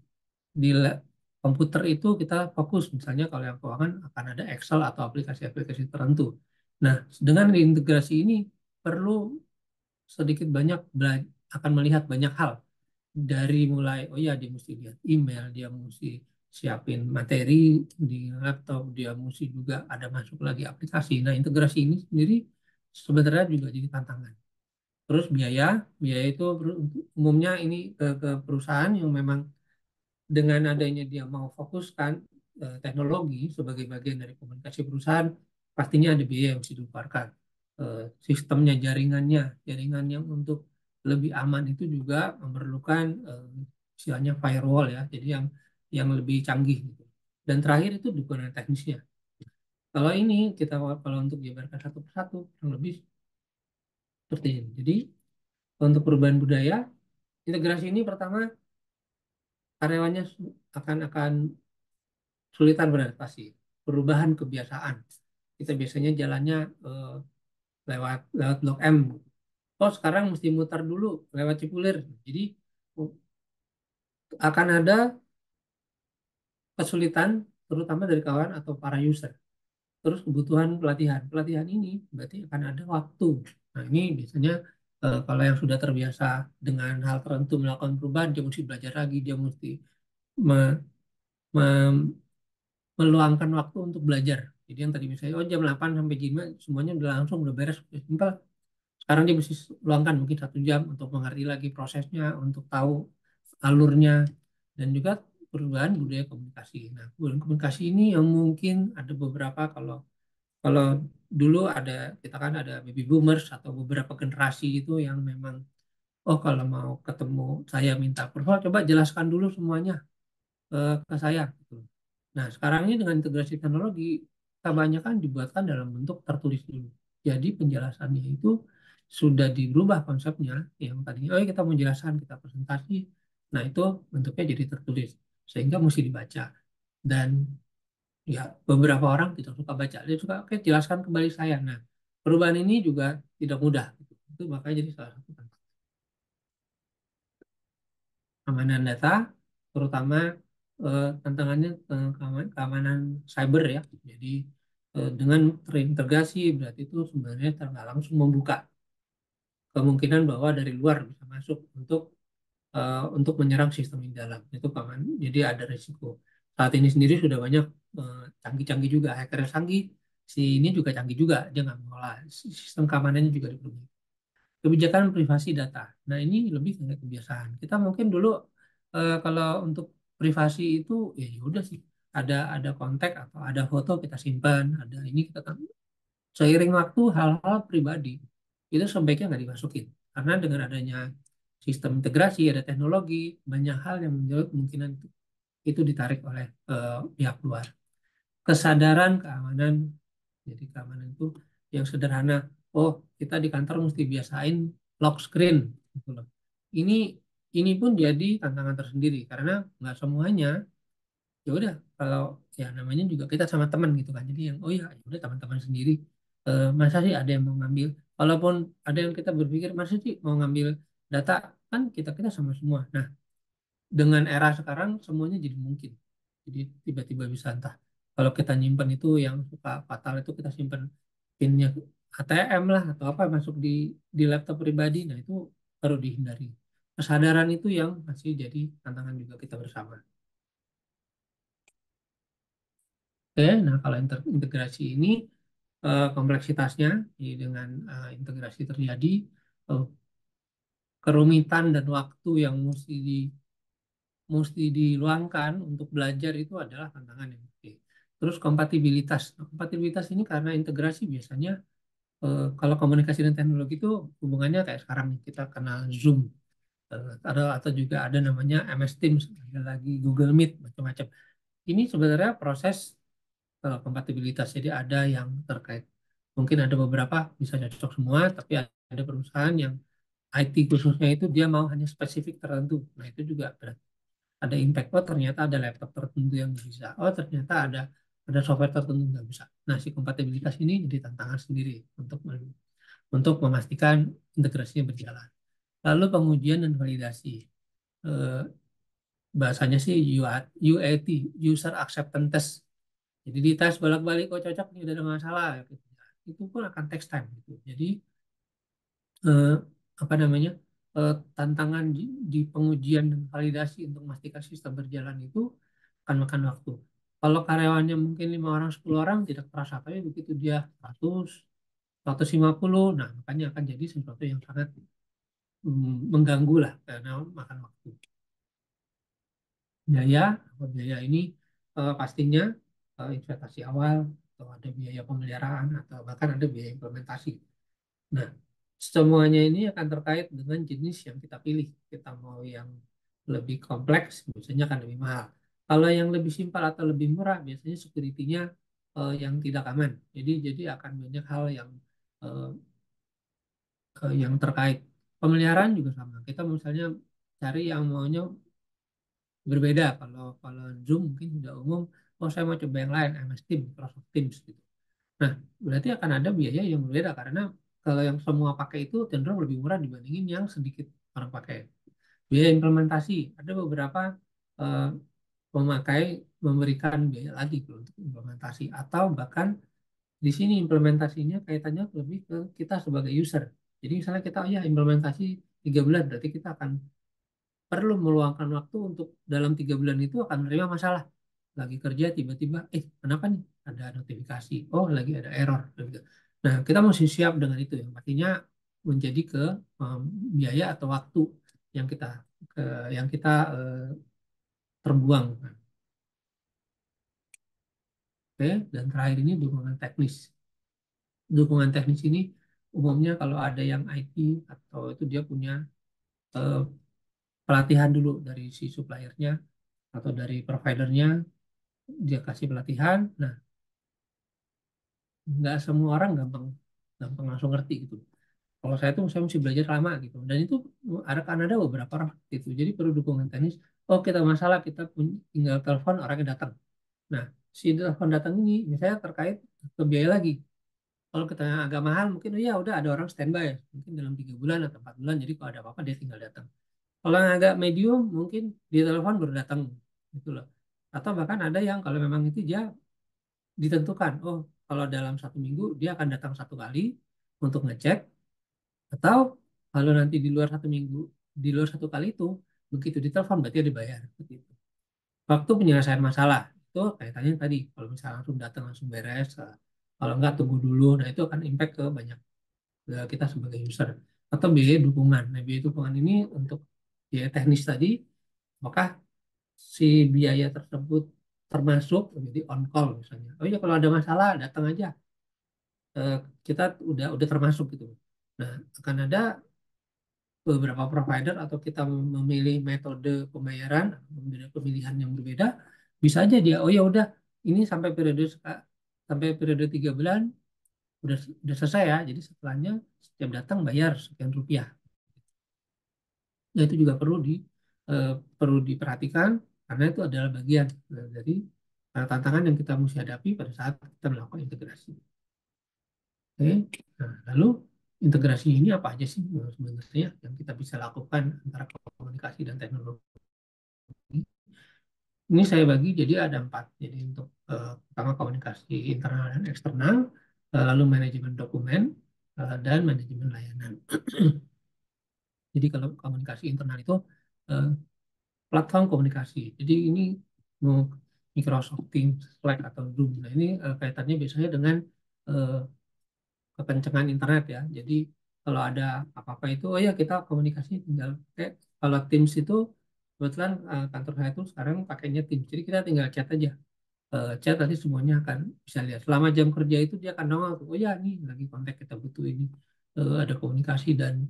komputer itu kita fokus, misalnya kalau yang keuangan akan ada Excel atau aplikasi-aplikasi tertentu. Nah, dengan integrasi ini perlu sedikit banyak akan melihat banyak hal dari mulai oh ya dia mesti lihat email, dia mesti siapin materi di laptop, dia mesti juga ada masuk lagi aplikasi. Nah, integrasi ini sendiri sebenarnya juga jadi tantangan. Terus biaya itu umumnya ini ke perusahaan yang memang dengan adanya dia mau fokuskan teknologi sebagai bagian dari komunikasi perusahaan, pastinya ada biaya yang harus dikeluarkan. Sistemnya, jaringan yang untuk lebih aman itu juga memerlukan istilahnya firewall ya, jadi yang lebih canggih gitu. Dan terakhir itu dukungan teknisnya. Kalau ini kita kalau untuk jabarkan satu persatu kurang lebih seperti ini. Jadi untuk perubahan budaya, integrasi ini pertama karyawannya akan sulitan beradaptasi, perubahan kebiasaan. Kita biasanya jalannya eh, lewat lewat Blok M. Oh sekarang mesti mutar dulu lewat Cipulir. Jadi uh, akan ada kesulitan terutama dari kawan atau para user. Terus kebutuhan pelatihan. Pelatihan ini berarti akan ada waktu. Nah ini biasanya kalau yang sudah terbiasa dengan hal tertentu melakukan perubahan, dia mesti belajar lagi, dia mesti me- me- meluangkan waktu untuk belajar. Jadi yang tadi misalnya, oh jam 8 sampai jam 5 semuanya udah langsung, udah beres, udah simpel. Sekarang dia mesti luangkan mungkin 1 jam untuk mengerti lagi prosesnya, untuk tahu alurnya, dan juga perubahan budaya komunikasi. Nah, budaya komunikasi ini yang mungkin ada beberapa kalau kalau dulu ada kita kan ada baby boomers atau beberapa generasi itu yang memang oh kalau mau ketemu saya minta profil coba jelaskan dulu semuanya ke saya gitu. Nah, sekarang ini dengan integrasi teknologi kebanyakan dibuatkan dalam bentuk tertulis dulu. Jadi penjelasannya itu sudah dirubah konsepnya yang tadinya oh kita menjelaskan kita presentasi. Nah, itu bentuknya jadi tertulis sehingga mesti dibaca dan ya beberapa orang tidak suka baca dia suka oke jelaskan kembali saya nah perubahan ini juga tidak mudah gitu. Itu makanya jadi salah satu keamanan data terutama tantangannya keamanan cyber ya jadi dengan terintegrasi berarti itu sebenarnya nggak langsung membuka kemungkinan bahwa dari luar bisa masuk untuk menyerang sistem di dalam itu kawan jadi ada risiko saat ini sendiri sudah banyak canggih-canggih juga hacker yang canggih si ini juga canggih juga dia nggak mengolah sistem keamanannya juga diperbaiki kebijakan privasi data nah ini lebih kayak kebiasaan kita mungkin dulu kalau untuk privasi itu ya udah sih ada kontak atau ada foto kita simpan ada ini kita seiring waktu hal-hal pribadi itu sebaiknya nggak dimasukin karena dengan adanya sistem integrasi ada teknologi banyak hal yang menjawab kemungkinan itu ditarik oleh pihak luar kesadaran keamanan jadi keamanan itu yang sederhana oh kita di kantor mesti biasain lock screen gitu loh ini ini pun jadi tantangan tersendiri karena nggak semuanya ya udah kalau ya namanya juga kita sama teman gitu kan jadi yang oh ya ya udah teman-teman sendiri masa sih ada yang mau ngambil walaupun ada yang kita berpikir masa sih mau ngambil data kan kita kita sama semua nah dengan era sekarang semuanya jadi mungkin jadi tiba-tiba bisa entah kalau kita nyimpen itu yang suka fatal itu kita simpen pinnya ATM lah atau apa masuk di laptop pribadi nah itu perlu dihindari kesadaran itu yang masih jadi tantangan juga kita bersama. Oke, nah kalau integrasi ini kompleksitasnya dengan integrasi terjadi eh, kerumitan dan waktu yang mesti diluangkan untuk belajar itu adalah tantangan yang oke. Terus kompatibilitas. Nah, kompatibilitas ini karena integrasi biasanya kalau komunikasi dan teknologi itu hubungannya kayak sekarang nih, kita kenal Zoom ada atau juga ada namanya MS Teams, ada lagi Google Meet macam-macam. Ini sebenarnya proses kompatibilitas. Jadi ada yang terkait mungkin ada beberapa bisa cocok semua, tapi ada perusahaan yang IT khususnya itu dia mau hanya spesifik tertentu. Nah itu juga berarti ada impact. Oh ternyata ada laptop tertentu yang nggak bisa. Oh ternyata ada software tertentu nggak bisa. Nah si kompatibilitas ini jadi tantangan sendiri untuk memastikan integrasinya berjalan. Lalu pengujian dan validasi. Eh, bahasanya sih UAT, User Acceptance Test. Jadi dites bolak-balik, oh cocok nih udah ada masalah. Gitu. Itu pun akan text time. Gitu. Jadi eh, apa namanya tantangan di pengujian dan validasi untuk memastikan sistem berjalan itu akan makan waktu. Kalau karyawannya mungkin 5 orang, 10 orang tidak terasa, tapi begitu dia 100, 150, nah makanya akan jadi sesuatu yang sangat mengganggu lah karena makan waktu. Biaya, biaya ini pastinya investasi awal atau ada biaya pemeliharaan atau bahkan ada biaya implementasi. Nah, semuanya ini akan terkait dengan jenis yang kita pilih. Kita mau yang lebih kompleks, biasanya akan lebih mahal. Kalau yang lebih simpel atau lebih murah, biasanya security-nya yang tidak aman. Jadi akan banyak hal eh, yang terkait pemeliharaan juga sama. Kita misalnya cari yang maunya berbeda. Kalau kalau Zoom mungkin sudah umum, oh saya mau coba yang lain, MS Teams, Microsoft Teams gitu. Nah, berarti akan ada biaya yang berbeda karena kalau yang semua pakai itu cenderung lebih murah dibandingin yang sedikit orang pakai. Biaya implementasi, ada beberapa eh, pemakai memberikan biaya lagi tuh untuk implementasi atau bahkan di sini implementasinya kaitannya lebih ke kita sebagai user. Jadi misalnya kita oh ya implementasi 3 bulan, berarti kita akan perlu meluangkan waktu untuk dalam 3 bulan itu akan menerima masalah. Lagi kerja tiba-tiba, kenapa nih ada notifikasi? Oh lagi ada error. Gitu. Nah kita mesti siap dengan itu yang artinya menjadi ke em, biaya atau waktu yang kita ke, yang kita terbuang. Oke, dan terakhir ini dukungan teknis. Dukungan teknis ini umumnya kalau ada yang IT atau itu dia punya eh, pelatihan dulu dari si suppliernya atau dari providernya, dia kasih pelatihan. Nah, nggak semua orang gampang gampang langsung ngerti gitu. Kalau saya mesti belajar lama gitu. Dan itu kan ada beberapa orang gitu. Jadi perlu dukungan teknis. Oh kita masalah kita tinggal telepon orangnya datang. Nah si telepon datang ini misalnya terkait ke biaya lagi. Kalau kita agak mahal mungkin oh ya udah ada orang standby mungkin dalam 3 bulan atau 4 bulan. Jadi kalau ada apa-apa dia tinggal datang. Kalau yang agak medium mungkin dia telepon baru datang gitu loh. Atau bahkan ada yang kalau memang itu dia ditentukan. Oh kalau dalam 1 minggu dia akan datang 1 kali untuk ngecek atau kalau nanti di luar 1 minggu, di luar 1 kali itu, begitu ditelepon berarti dia dibayar. Seperti itu. Waktu penyelesaian masalah, itu kaitannya tadi, kalau misalnya langsung datang langsung beres, kalau enggak tunggu dulu, nah itu akan impact ke banyak ke kita sebagai user. Atau biaya dukungan. Nah biaya dukungan ini untuk biaya teknis tadi, apakah si biaya tersebut termasuk jadi on call misalnya. Oh iya kalau ada masalah datang aja, Eh, kita udah termasuk gitu. Nah akan ada beberapa provider atau kita memilih metode pembayaran, pemilihan yang berbeda, bisa aja dia, oh ya udah, ini sampai periode 3 bulan udah selesai ya, jadi setelahnya setiap datang bayar sekian rupiah. Nah itu juga perlu diperhatikan karena itu adalah bagian dari tantangan yang kita mesti hadapi pada saat kita melakukan integrasi. Oke, nah, lalu integrasi ini apa aja sih sebenarnya yang kita bisa lakukan antara komunikasi dan teknologi? Ini saya bagi jadi ada 4. Jadi untuk pertama komunikasi internal dan eksternal, lalu manajemen dokumen, dan manajemen layanan. Jadi kalau komunikasi internal itu eh, platform komunikasi. Jadi ini mau Microsoft Teams, Slack atau Zoom. Nah ini kaitannya biasanya dengan eh, kekencangan internet ya. Jadi kalau ada apa-apa itu, oh ya kita komunikasi tinggal kayak kalau Teams itu kebetulan kantor saya itu sekarang pakainya Teams. Jadi kita tinggal chat aja. Chat nanti semuanya akan bisa lihat. Selama jam kerja itu dia akan nongol tuh, oh ya nih lagi kontak kita butuh ini. Ada komunikasi dan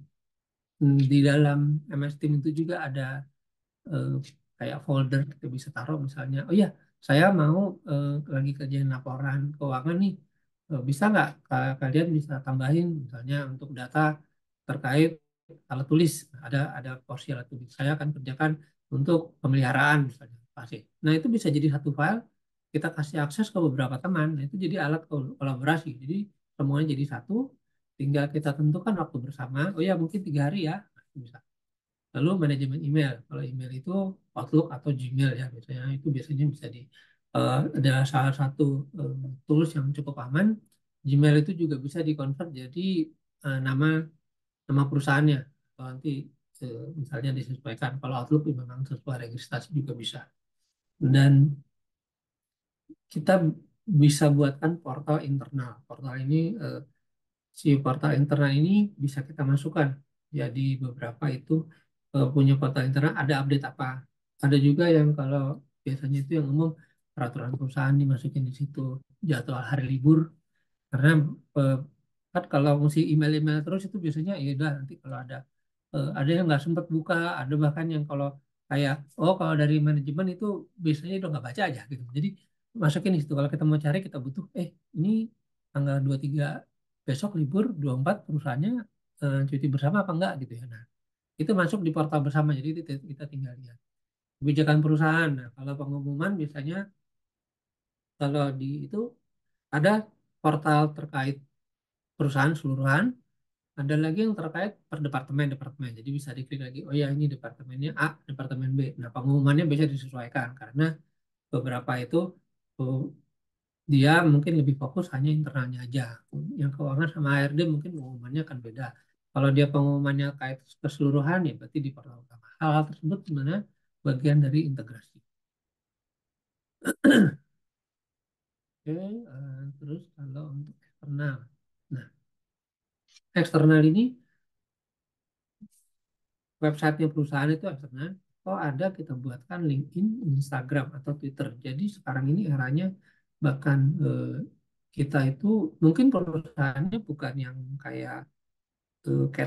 di dalam MS Team itu juga ada eh, kayak folder kita bisa taruh misalnya oh ya saya mau lagi kerjain laporan keuangan nih. Bisa nggak kalian bisa tambahin misalnya untuk data terkait alat tulis. Ada porsi alat tulis saya akan kerjakan untuk pemeliharaan misalnya pasti. Nah itu bisa jadi satu file kita kasih akses ke beberapa teman. Nah itu jadi alat kolaborasi jadi semuanya jadi satu tinggal kita tentukan waktu bersama oh ya mungkin 3 hari ya. Nah, itu bisa. Lalu manajemen email. Kalau email itu Outlook atau Gmail ya biasanya bisa ada salah satu tools yang cukup aman. Gmail itu juga bisa dikonvert jadi nama nama perusahaannya. Atau nanti misalnya disesuaikan. Kalau Outlook memang sesuai registrasi juga bisa. Dan kita bisa buatkan portal internal. Si portal internal ini bisa kita masukkan. Jadi beberapa itu punya portal internal, ada update apa. Ada juga yang kalau biasanya itu yang umum peraturan perusahaan dimasukin di situ, jadwal hari libur. Karena eh, kan kalau mesti email-email terus itu biasanya ya udah nanti kalau ada yang nggak sempat buka, ada bahkan yang kalau kayak oh kalau dari manajemen itu biasanya udah nggak baca aja gitu. Jadi masukin di situ. Kalau kita mau cari, kita butuh, ini tanggal 23 besok libur, 24 perusahaannya cuti bersama apa enggak gitu ya. Nah, itu masuk di portal bersama, jadi kita tinggal lihat. Kebijakan perusahaan, nah kalau pengumuman biasanya kalau di itu ada portal terkait perusahaan seluruhan, ada lagi yang terkait per departemen. Jadi bisa diklik lagi, oh ya ini departemennya A, departemen B. Nah, pengumumannya bisa disesuaikan karena beberapa itu oh, dia mungkin lebih fokus hanya internalnya aja. Yang keuangan sama HRD mungkin pengumumannya akan beda. Kalau dia pengumumannya kait keseluruhan ya berarti di portal utama. Hal-hal tersebut sebenarnya bagian dari integrasi. Oke, terus kalau untuk eksternal. Nah, eksternal ini websitenya perusahaan itu eksternal. Oh ada kita buatkan LinkedIn, Instagram atau Twitter. Jadi sekarang ini eranya bahkan kita itu mungkin perusahaannya bukan yang kayak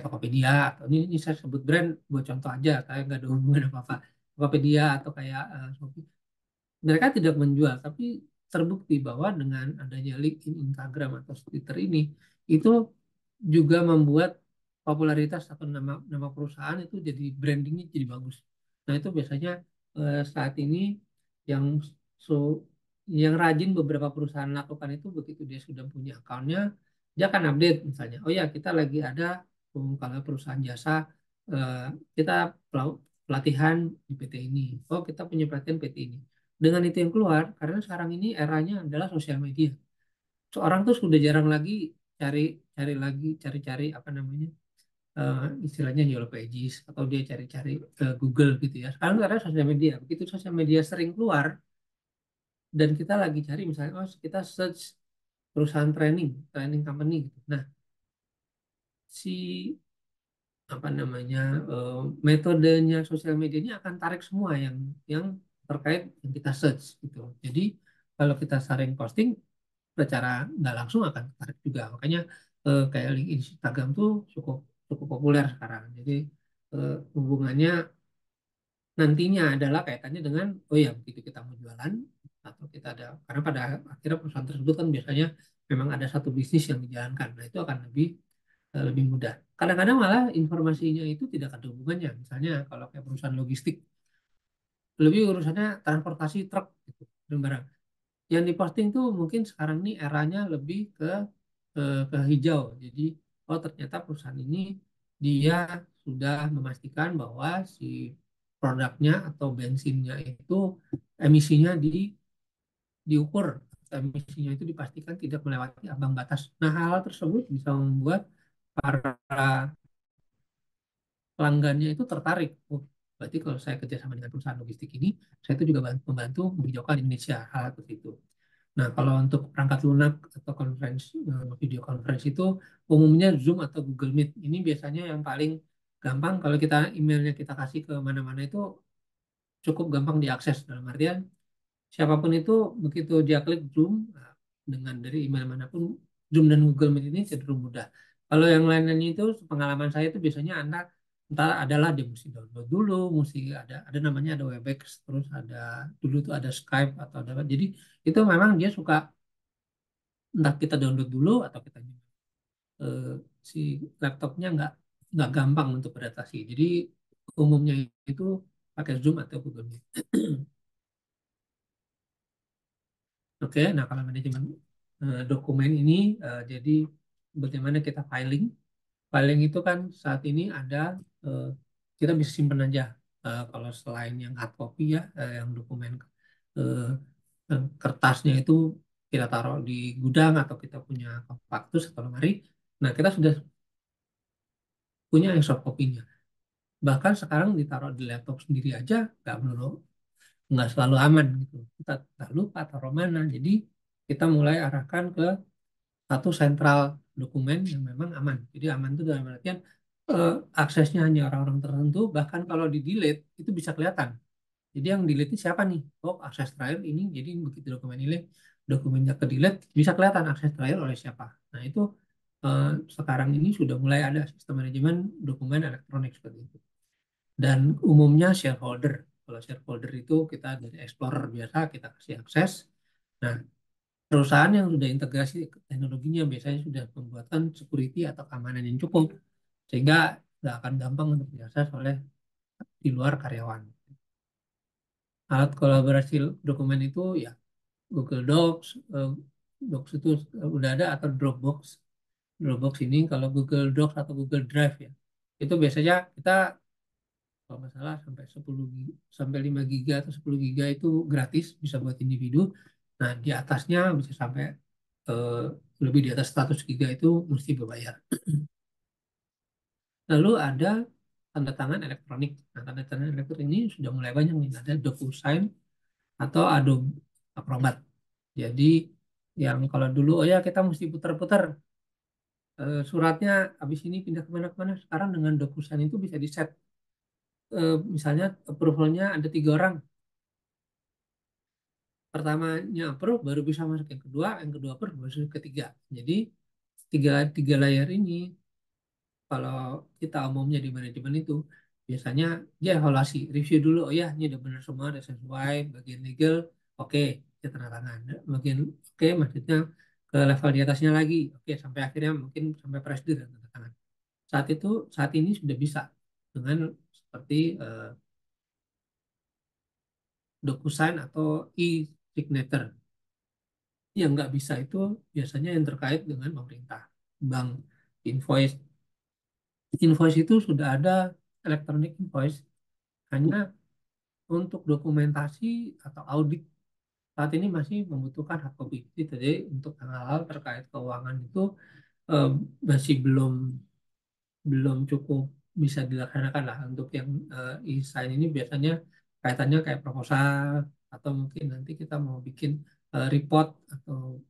Tokopedia atau ini saya sebut brand buat contoh aja, kayak nggak ada hubungan apa-apa. Tokopedia atau kayak Shopee. Mereka tidak menjual, tapi terbukti bahwa dengan adanya LinkedIn, Instagram atau Twitter ini itu juga membuat popularitas atau nama nama perusahaan itu jadi brandingnya jadi bagus. Nah itu biasanya saat ini yang so yang rajin beberapa perusahaan lakukan itu begitu dia sudah punya akunnya, dia akan update misalnya, oh ya kita lagi ada kalau perusahaan jasa eh, kita pelatihan di PT ini, oh kita punya pelatihan PT ini. Dengan itu yang keluar, karena sekarang ini eranya adalah sosial media. Seorang tuh sudah jarang lagi cari cari-cari apa namanya istilahnya Yellow Pages atau dia cari-cari ke Google gitu ya. Sekarang karena sosial media, begitu sosial media sering keluar dan kita lagi cari misalnya, oh kita search perusahaan training company gitu. Nah, si apa namanya metodenya sosial media ini akan tarik semua yang terkait yang kita search gitu. Jadi kalau kita sering posting secara nggak langsung akan tarik juga. Makanya kayak link Instagram tuh cukup cukup populer sekarang. Jadi hubungannya nantinya adalah kaitannya dengan oh ya begitu kita mau jualan atau kita ada karena pada akhirnya perusahaan tersebut kan biasanya memang ada satu bisnis yang dijalankan. Nah itu akan lebih mudah. Kadang-kadang malah informasinya itu tidak ada hubungannya. Misalnya kalau kayak perusahaan logistik, lebih urusannya transportasi truk gitu, dan barang. Yang diposting tuh mungkin sekarang ini eranya lebih ke hijau. Jadi, oh ternyata perusahaan ini dia sudah memastikan bahwa si produknya atau bensinnya itu emisinya diukur, emisinya itu dipastikan tidak melewati ambang batas. Nah, hal tersebut bisa membuat para pelanggannya itu tertarik. Oh, berarti kalau saya kerjasama dengan perusahaan logistik ini, saya itu juga membantu menghijaukan Indonesia hal seperti itu. Nah, kalau untuk perangkat lunak atau video conference itu umumnya Zoom atau Google Meet. Ini biasanya yang paling gampang kalau kita emailnya kita kasih ke mana-mana itu cukup gampang diakses. Dalam artian siapapun itu begitu dia klik Zoom dengan dari email manapun, Zoom dan Google Meet ini cenderung mudah. Kalau yang lainnya itu pengalaman saya itu biasanya Anda entah adalah dia mesti download dulu, mesti ada namanya ada Webex, terus ada dulu tuh ada Skype atau ada apa. Jadi itu memang dia suka entah kita download dulu atau kita eh, si laptopnya nggak gampang untuk beradaptasi. Jadi umumnya itu pakai Zoom atau Google Meet. Oke, nah kalau manajemen dokumen ini jadi bagaimana kita filing. Filing itu kan saat ini ada eh, kita bisa simpan aja. Kalau selain yang hard copy ya, yang dokumen eh, kertasnya itu kita taruh di gudang atau kita punya kaktus atau lemari. Nah, kita sudah punya yang soft copy-nya. Bahkan sekarang ditaruh di laptop sendiri aja nggak selalu aman gitu. Kita tak lupa taruh mana. Jadi kita mulai arahkan ke satu sentral dokumen yang memang aman. Jadi aman itu dalam artian aksesnya hanya orang-orang tertentu, bahkan kalau di delete itu bisa kelihatan. Jadi yang delete ini siapa nih? Oh, akses terakhir ini. Jadi begitu dokumennya ke delete bisa kelihatan akses terakhir oleh siapa. Nah, itu eh, sekarang ini sudah mulai ada sistem manajemen dokumen elektronik seperti itu. Dan umumnya shareholder. Kalau shareholder itu kita dari Explorer biasa kita kasih akses. Nah, perusahaan yang sudah integrasi teknologinya biasanya sudah membuatkan security atau keamanan yang cukup, sehingga nggak akan gampang untuk diakses oleh di luar karyawan. Alat kolaborasi dokumen itu ya Google Docs, Docs itu udah ada, atau Dropbox. Dropbox ini kalau Google Docs atau Google Drive ya, itu biasanya kita kalau nggak salah sampai 10 sampai 5 giga atau 10 giga itu gratis bisa buat individu. Nah, di atasnya bisa sampai eh, lebih di atas 100 giga itu mesti berbayar. Lalu ada tanda tangan elektronik. Nah, tanda tangan elektronik ini sudah mulai banyak nih. Ada DocuSign atau Adobe Acrobat. Jadi yang kalau dulu oh ya kita mesti putar-putar suratnya habis ini pindah kemana-kemana. Sekarang dengan DocuSign itu bisa di set. Misalnya approval-nya ada 3 orang. Pertamanya approve baru bisa masuk yang kedua approve baru masuk ketiga. Jadi tiga tiga layar ini kalau kita umumnya di manajemen itu biasanya dia evaluasi, review dulu, oh ya ini udah benar semua, udah sesuai, bagian legal, oke, dia tanda tangan. Bagian oke, maksudnya ke level di atasnya lagi, oke, sampai akhirnya mungkin sampai presdir dan tanda tangan. Saat ini sudah bisa dengan seperti DocuSign atau e-signature. Yang nggak bisa itu biasanya yang terkait dengan pemerintah, bank, invoice. Invoice itu sudah ada electronic invoice hanya untuk dokumentasi atau audit. Saat ini masih membutuhkan hard copy. Jadi untuk hal-hal terkait keuangan itu eh, masih belum belum cukup bisa dilaksanakan lah. Untuk yang e-sign ini biasanya kaitannya kayak proposal atau mungkin nanti kita mau bikin report atau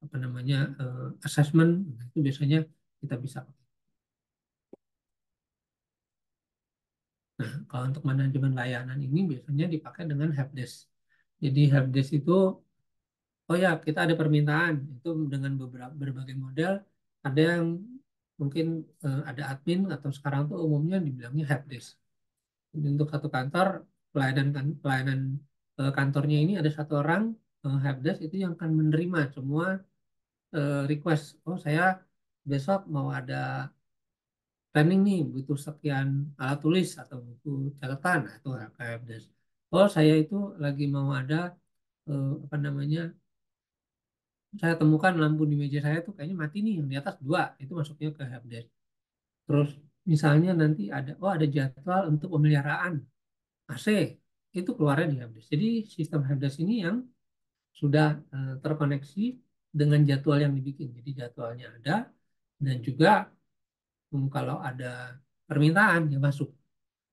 apa namanya assessment. Nah, itu biasanya kita bisa. Nah, kalau untuk manajemen layanan ini biasanya dipakai dengan helpdesk. Jadi helpdesk itu, oh ya kita ada permintaan itu dengan beberapa berbagai model. Ada yang mungkin ada admin atau sekarang tuh umumnya dibilangnya helpdesk. Jadi untuk satu kantor pelayanan kantornya ini ada 1 orang helpdesk itu yang akan menerima semua request. Oh saya besok mau ada planning nih butuh sekian alat tulis atau butuh catatan. Nah, itu helpdesk. Oh saya itu lagi mau ada apa namanya, saya temukan lampu di meja saya tuh kayaknya mati nih, yang di atas 2 itu masuknya ke helpdesk. Terus misalnya nanti ada jadwal untuk pemeliharaan AC, itu keluarnya di helpdesk. Jadi sistem helpdesk ini yang sudah terkoneksi dengan jadwal yang dibikin. Jadi jadwalnya ada, dan juga kalau ada permintaan yang masuk.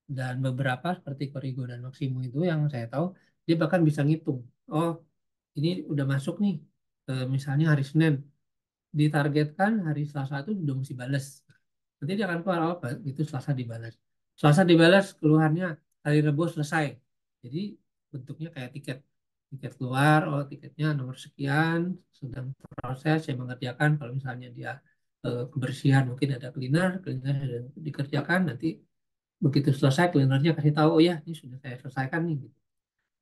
Dan beberapa seperti Korigo dan Maximo itu yang saya tahu, dia bahkan bisa ngitung. Oh, ini udah masuk nih, misalnya hari Senin. Ditargetkan hari Selasa itu udah mesti balas. Nanti dia akan keluar apa? Itu Selasa dibalas. Selasa dibalas, keluarnya hari Rabu selesai. Jadi bentuknya kayak tiket. Tiket keluar, oh tiketnya nomor sekian, sedang proses, saya mengerjakan. Kalau misalnya dia kebersihan, mungkin ada cleaner sudah dikerjakan, nanti begitu selesai cleanernya kasih tahu, oh ya ini sudah saya selesaikan nih. Gitu.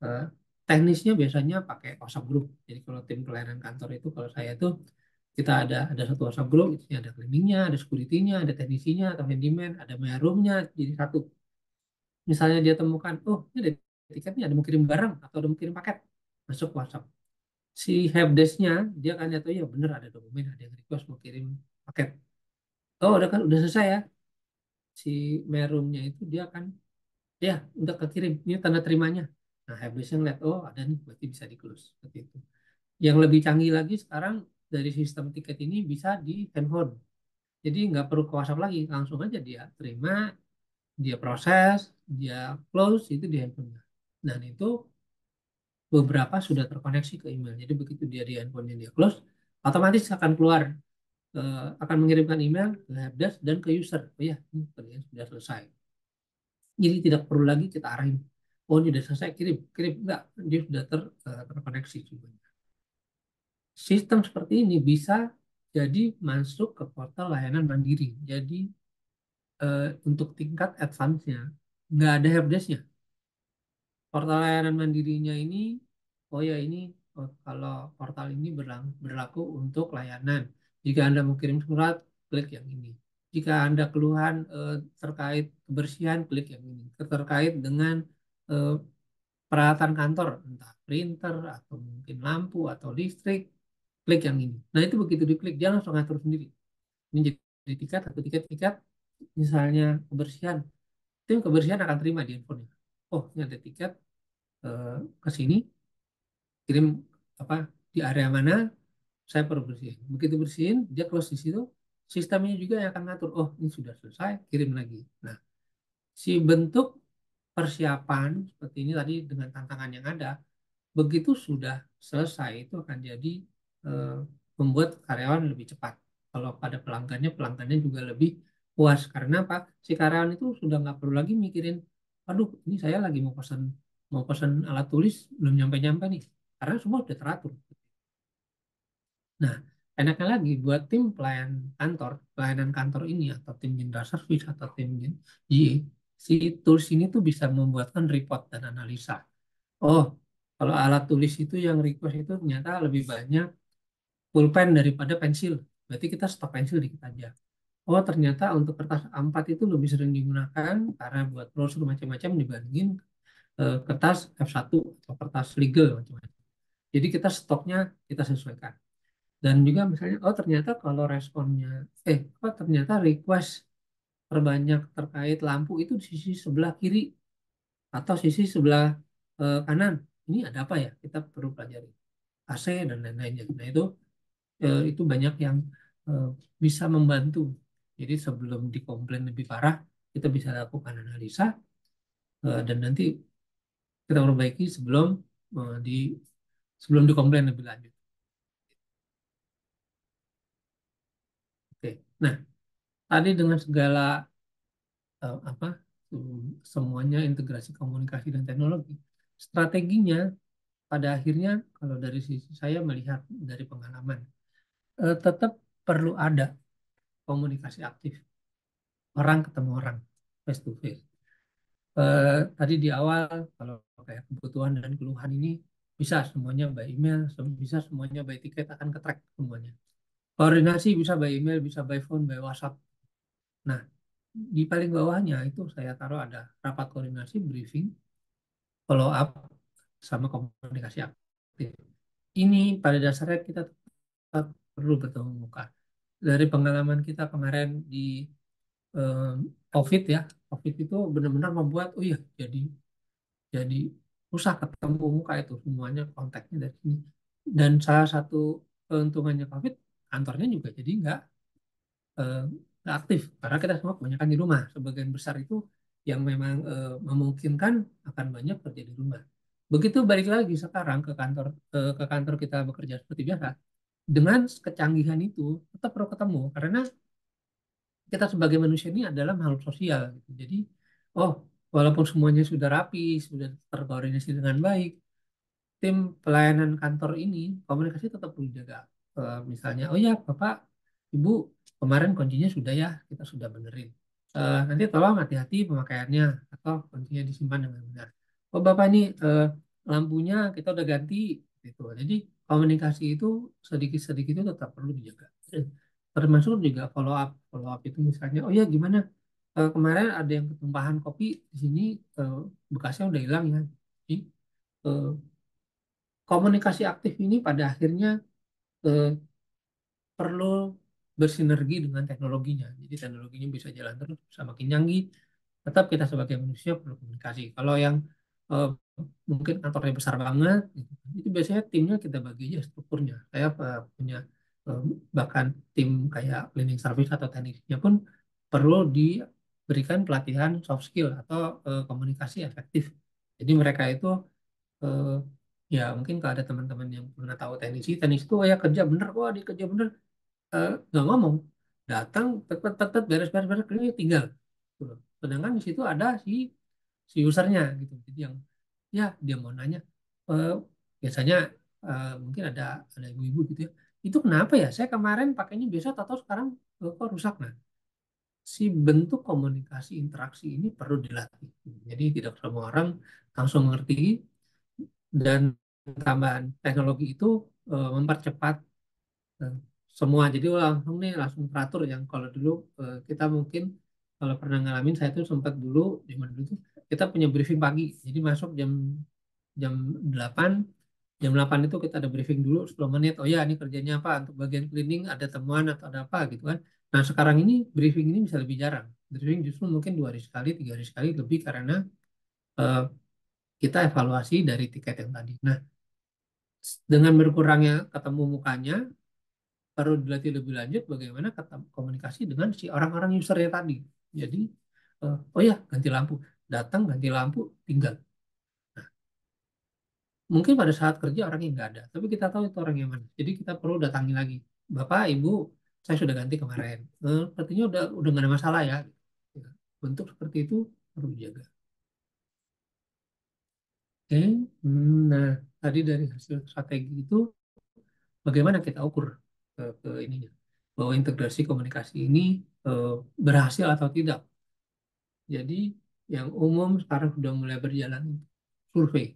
Eh, Teknisnya biasanya pakai WhatsApp group. Jadi kalau tim pelayanan kantor itu kalau saya itu kita ada satu WhatsApp group, isinya ada cleaningnya, ada security-nya, ada teknisinya atau handyman, ada mailroom-nya, jadi satu. Misalnya dia temukan, oh ini ada tiketnya, ada mau kirim barang atau ada mau kirim paket, masuk WhatsApp. Si helpdesk-nya dia akan lihat, oh ya bener ada dokumen, ada yang request mau kirim paket. Oh udah kan, udah selesai ya. Si mailroom-nya itu dia akan, ya udah kekirim, ini tanda terimanya. Nah helpdesk-nya ngeliat, oh ada nih, berarti bisa di close. Seperti itu. Yang lebih canggih lagi sekarang dari sistem tiket ini bisa di handphone. Jadi nggak perlu ke WhatsApp lagi, langsung aja dia terima, dia proses, dia close itu di handphonenya. Dan itu beberapa sudah terkoneksi ke email. Jadi begitu dia di handphonenya dia close, otomatis akan keluar, akan mengirimkan email ke helpdesk dan ke user. Oh ya, ini pekerjaan sudah selesai. Jadi tidak perlu lagi kita arahin. Oh ini sudah selesai, kirim, kirim. Enggak, dia sudah terkoneksi semuanya. Sistem seperti ini bisa jadi masuk ke portal layanan mandiri. Jadi untuk tingkat advance-nya nggak ada helpdesk-nya. Portal layanan mandirinya ini, oh ya ini oh, kalau portal ini berlaku untuk layanan. Jika Anda mengirim surat, klik yang ini. Jika Anda keluhan terkait kebersihan, klik yang ini. Terkait dengan eh, peralatan kantor, entah printer atau mungkin lampu atau listrik, klik yang ini. Nah itu begitu diklik, dia langsung ngatur sendiri. Ini jadi tiket, satu tiket, misalnya kebersihan, tim kebersihan akan terima di handphone. Oh, ini ada tiket ke sini, kirim apa di area mana, saya perlu bersihin. Begitu bersihin, dia close di situ, sistemnya juga yang akan ngatur. Oh, ini sudah selesai, kirim lagi. Nah, si bentuk persiapan seperti ini tadi dengan tantangan yang ada, begitu sudah selesai itu akan jadi eh, membuat karyawan lebih cepat. Kalau pada pelanggannya, pelanggannya juga lebih puas. Karena apa? Si karyawan itu sudah nggak perlu lagi mikirin, aduh, ini saya lagi mau pesan alat tulis belum nyampe-nyampe nih. Karena semua sudah teratur. Nah, enaknya lagi buat tim pelayanan kantor ini atau tim general service atau tim GA, si tools ini tuh bisa membuatkan report dan analisa. Oh, kalau alat tulis itu yang request itu ternyata lebih banyak pulpen daripada pensil. Berarti kita stok pensil dikit aja. Oh, ternyata untuk kertas A4 itu lebih sering digunakan karena buat brosur macam-macam dibandingin kertas F1 atau kertas legal macam-macam. Jadi kita stoknya kita sesuaikan. Dan juga misalnya, oh ternyata kalau responnya, oh ternyata request terbanyak terkait lampu itu di sisi sebelah kiri atau sisi sebelah kanan. Ini ada apa ya? Kita perlu pelajari. AC dan lain-lainnya. Nah itu banyak yang eh, bisa membantu. Jadi sebelum dikomplain lebih parah, kita bisa lakukan analisa dan nanti kita perbaiki eh, di sebelum dikomplain lebih lanjut. Oke. Nah, tadi dengan segala apa semuanya integrasi komunikasi dan teknologi, strateginya pada akhirnya kalau dari sisi saya melihat dari pengalaman tetap perlu ada komunikasi aktif, orang ketemu orang, face to face. Tadi di awal kalau kayak kebutuhan dan keluhan ini bisa semuanya by email, bisa semuanya by tiket, akan ke-track semuanya. Koordinasi bisa by email, bisa by phone, by WhatsApp. Nah, di paling bawahnya itu saya taruh ada rapat koordinasi, briefing, follow up, sama komunikasi aktif. Ini pada dasarnya kita tetap perlu bertemu muka. Dari pengalaman kita kemarin di eh, COVID ya, COVID itu benar-benar membuat, oh iya, jadi susah ketemu muka itu, semuanya kontaknya dari sini. Dan salah satu keuntungannya COVID, kantornya juga jadi eh, nggak aktif karena kita semua kebanyakan di rumah. Sebagian besar itu yang memang memungkinkan akan banyak kerja di rumah. Begitu balik lagi sekarang ke kantor kita bekerja seperti biasa, dengan kecanggihan itu tetap perlu ketemu karena kita sebagai manusia ini adalah makhluk sosial gitu. Jadi, oh, walaupun semuanya sudah rapi, sudah terkoordinasi dengan baik, tim pelayanan kantor ini komunikasi tetap perlu dijaga. Misalnya, oh ya, Bapak, Ibu, kemarin kuncinya sudah ya, kita sudah benerin. Nanti tolong hati-hati pemakaiannya atau kuncinya disimpan dengan benar. Oh Bapak ini lampunya kita udah ganti, gitu. Jadi komunikasi itu sedikit-sedikit itu tetap perlu dijaga. Termasuk juga follow up itu misalnya, oh ya gimana? Kemarin ada yang ketumpahan kopi di sini, eh, bekasnya udah hilang ya. Jadi, eh, komunikasi aktif ini pada akhirnya eh, perlu bersinergi dengan teknologinya. Jadi teknologinya bisa jalan terus, bisa makin canggih. Tetap kita sebagai manusia perlu komunikasi. Kalau yang eh, mungkin kantornya besar banget, gitu, itu biasanya timnya kita bagi aja strukturnya. Saya punya eh, bahkan tim kayak cleaning service atau tekniknya pun perlu diberikan pelatihan soft skill atau komunikasi efektif. Jadi mereka itu eh, ya mungkin kalau ada teman-teman yang pernah tahu tenis itu, oh ya kerja bener, wah dia kerja bener, nggak ngomong, datang tet tet tet tet, beres beres beres kerja tinggal. Gitu loh. Sedangkan di situ ada si si usernya gitu, jadi yang ya dia mau nanya, eh, biasanya mungkin ada ibu-ibu gitu ya, itu kenapa ya saya kemarin pakainya biasa atau sekarang kok rusak. Nah, si bentuk komunikasi interaksi ini perlu dilatih, jadi tidak semua orang langsung mengerti. Dan tambahan teknologi itu mempercepat eh, semua. Jadi langsung nih langsung teratur yang kalau dulu kita mungkin kalau pernah ngalamin saya tuh sempat dulu zaman dulu tuh kita punya briefing pagi. Jadi masuk jam jam 8 jam 8 itu kita ada briefing dulu 10 menit. Oh ya, ini kerjanya apa? Untuk bagian cleaning ada temuan atau ada apa gitu kan. Nah, sekarang ini briefing ini bisa lebih jarang. Briefing justru mungkin 2 hari sekali, 3 hari sekali lebih karena eh, kita evaluasi dari tiket yang tadi. Nah, dengan berkurangnya ketemu mukanya, perlu dilatih lebih lanjut bagaimana komunikasi dengan si orang-orang usernya tadi. Jadi, oh ya, ganti lampu. Datang, ganti lampu, tinggal. Mungkin pada saat kerja orangnya nggak ada, tapi kita tahu itu orang yang mana. Jadi kita perlu datangi lagi. Bapak, Ibu, saya sudah ganti kemarin. Sepertinya udah nggak ada masalah ya. Ya, bentuk seperti itu perlu dijaga. Oke, nah tadi dari hasil strategi itu bagaimana kita ukur ke ininya bahwa integrasi komunikasi ini eh, berhasil atau tidak. Jadi yang umum sekarang sudah mulai berjalan survei.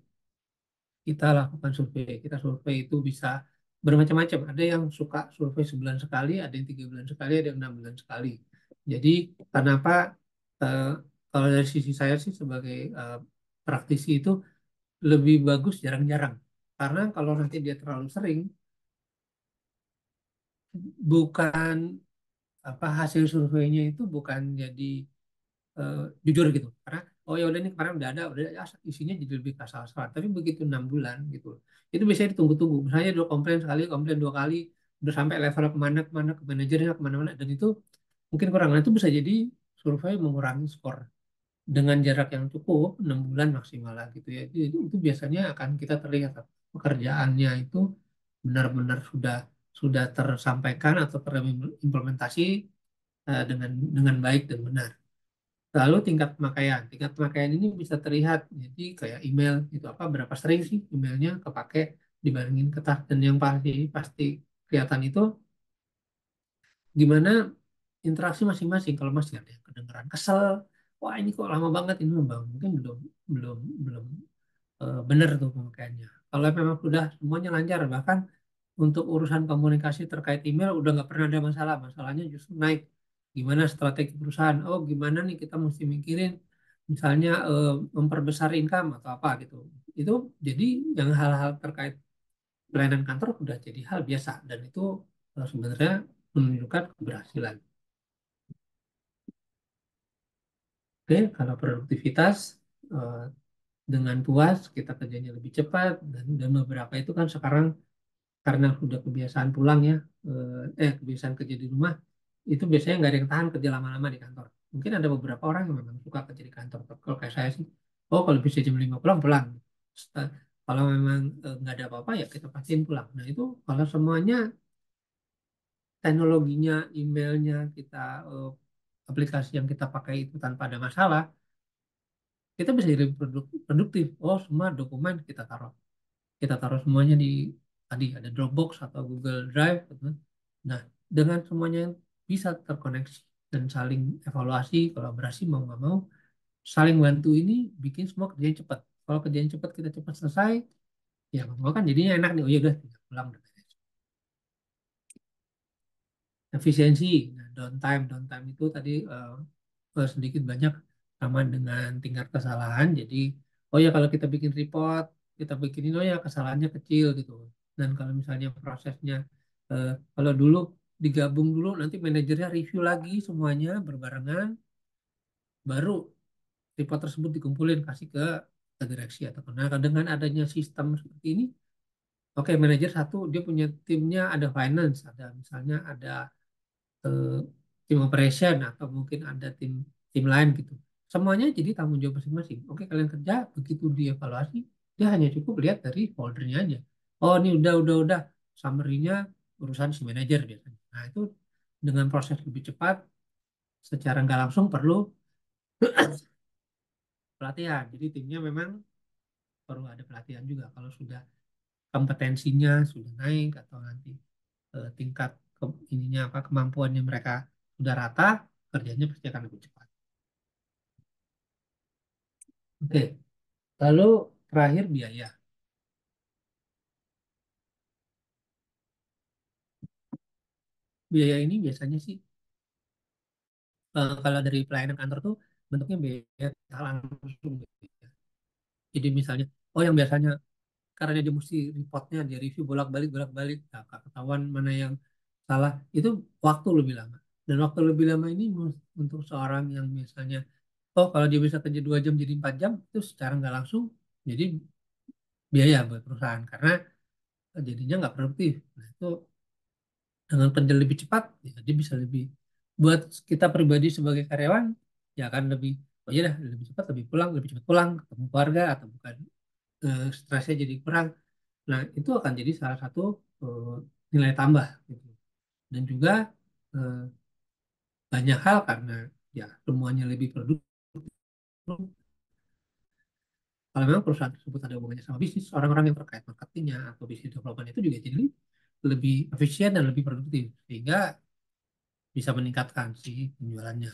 Kita lakukan survei. Kita survei itu bisa bermacam-macam. Ada yang suka survei sebulan sekali, ada yang 3 bulan sekali, ada yang 6 bulan sekali. Jadi kenapa eh, kalau dari sisi saya sih sebagai praktisi itu lebih bagus jarang-jarang. Karena kalau nanti dia terlalu sering, bukan apa hasil surveinya itu bukan jadi eh, jujur gitu karena oh ya udah nih kemarin udah ya, isinya jadi lebih kasar-kasaran tapi begitu 6 bulan gitu itu biasanya ditunggu-tunggu misalnya dua komplain sekali komplain 2 kali udah sampai level kemana kemana ke manajernya kemana-mana dan itu mungkin kurang nah itu bisa jadi survei mengurangi skor dengan jarak yang cukup 6 bulan maksimal lah gitu ya itu biasanya akan kita terlihat pekerjaannya itu benar-benar sudah tersampaikan atau terimplementasi dengan baik dan benar. Lalu tingkat pemakaian ini bisa terlihat. Jadi kayak email itu apa berapa sering sih emailnya kepake dibandingin kertas dan yang pasti pasti kelihatan itu gimana interaksi masing-masing. Kalau masih ada yang kedengeran kesel, wah ini kok lama banget ini bang mungkin belum belum belum benar tuh pemakaiannya. Kalau memang sudah semuanya lancar bahkan untuk urusan komunikasi terkait email udah nggak pernah ada masalah. Masalahnya justru naik. Gimana strategi perusahaan? Oh, gimana nih kita mesti mikirin misalnya memperbesar income atau apa gitu. Itu jadi yang hal-hal terkait pelayanan kantor udah jadi hal biasa dan itu sebenarnya menunjukkan keberhasilan. Oke, kalau produktivitas eh, dengan puas kita kerjanya lebih cepat dan beberapa itu kan sekarang karena sudah kebiasaan pulang ya, kebiasaan kerja di rumah, itu biasanya nggak ada yang tahan kerja lama-lama di kantor. Mungkin ada beberapa orang yang memang suka kerja di kantor. Tapi kalau kayak saya sih, oh kalau bisa jam 5 pulang, pulang. Kalau memang nggak ada apa-apa ya kita pastiin pulang. Nah itu kalau semuanya teknologinya, emailnya, eh, aplikasi yang kita pakai itu tanpa ada masalah, kita bisa jadi lebih produktif. Oh semua dokumen kita taruh semuanya di tadi ada Dropbox atau Google Drive gitu. Nah, dengan semuanya yang bisa terkoneksi dan saling evaluasi, kolaborasi mau nggak mau, saling bantu ini bikin semua kerjaan cepat. Kalau kerjaan cepat kita cepat selesai, ya mau nggak mau kan jadinya enak nih. Oh ya udah tinggal pulang udah beres. Efisiensi, nah, downtime itu tadi sedikit banyak sama dengan tingkat kesalahan. Jadi, oh ya kalau kita bikin report, kita bikinin oh ya kesalahannya kecil gitu. Dan kalau misalnya prosesnya, kalau dulu digabung dulu, nanti manajernya review lagi semuanya berbarengan, baru report tersebut dikumpulin kasih ke direksi atau nah dengan adanya sistem seperti ini, oke manajer satu dia punya timnya ada finance, ada misalnya ada eh, tim operation atau mungkin ada tim tim lain gitu. Semuanya jadi tanggung jawab masing-masing. Oke, kalian kerja begitu dievaluasi, dia hanya cukup lihat dari foldernya aja. Oh, ini udah. Summary-nya urusan si manajer biasanya. Nah, itu dengan proses lebih cepat, secara nggak langsung perlu pelatihan. Jadi timnya memang perlu ada pelatihan juga. Kalau sudah kompetensinya sudah naik atau nanti tingkat ininya apa kemampuannya mereka sudah rata, kerjanya pasti akan lebih cepat. Oke, lalu terakhir biaya. biaya ini biasanya sih kalau dari pelayanan kantor tuh bentuknya biaya tak langsung gitu ya. Jadi misalnya, oh yang biasanya karena dia mesti reportnya dia review bolak-balik, nah, ketahuan mana yang salah, itu waktu lebih lama. Dan waktu lebih lama ini untuk seorang yang misalnya, oh kalau dia bisa kerja 2 jam jadi 4 jam, itu secara nggak langsung jadi biaya buat perusahaan karena jadinya nggak produktif. Nah itu dengan kerja lebih cepat, ya dia bisa lebih, buat kita pribadi sebagai karyawan, ya akan lebih, oh iya dah lebih cepat, lebih cepat pulang, ketemu keluarga atau bukan, stresnya jadi kurang. Nah, itu akan jadi salah satu eh, nilai tambah gitu. Dan juga eh, banyak hal karena ya semuanya lebih produktif. Kalau memang perusahaan tersebut ada hubungannya sama bisnis, orang-orang yang terkait marketingnya atau bisnis development itu juga jadi lebih efisien dan lebih produktif sehingga bisa meningkatkan sih penjualannya.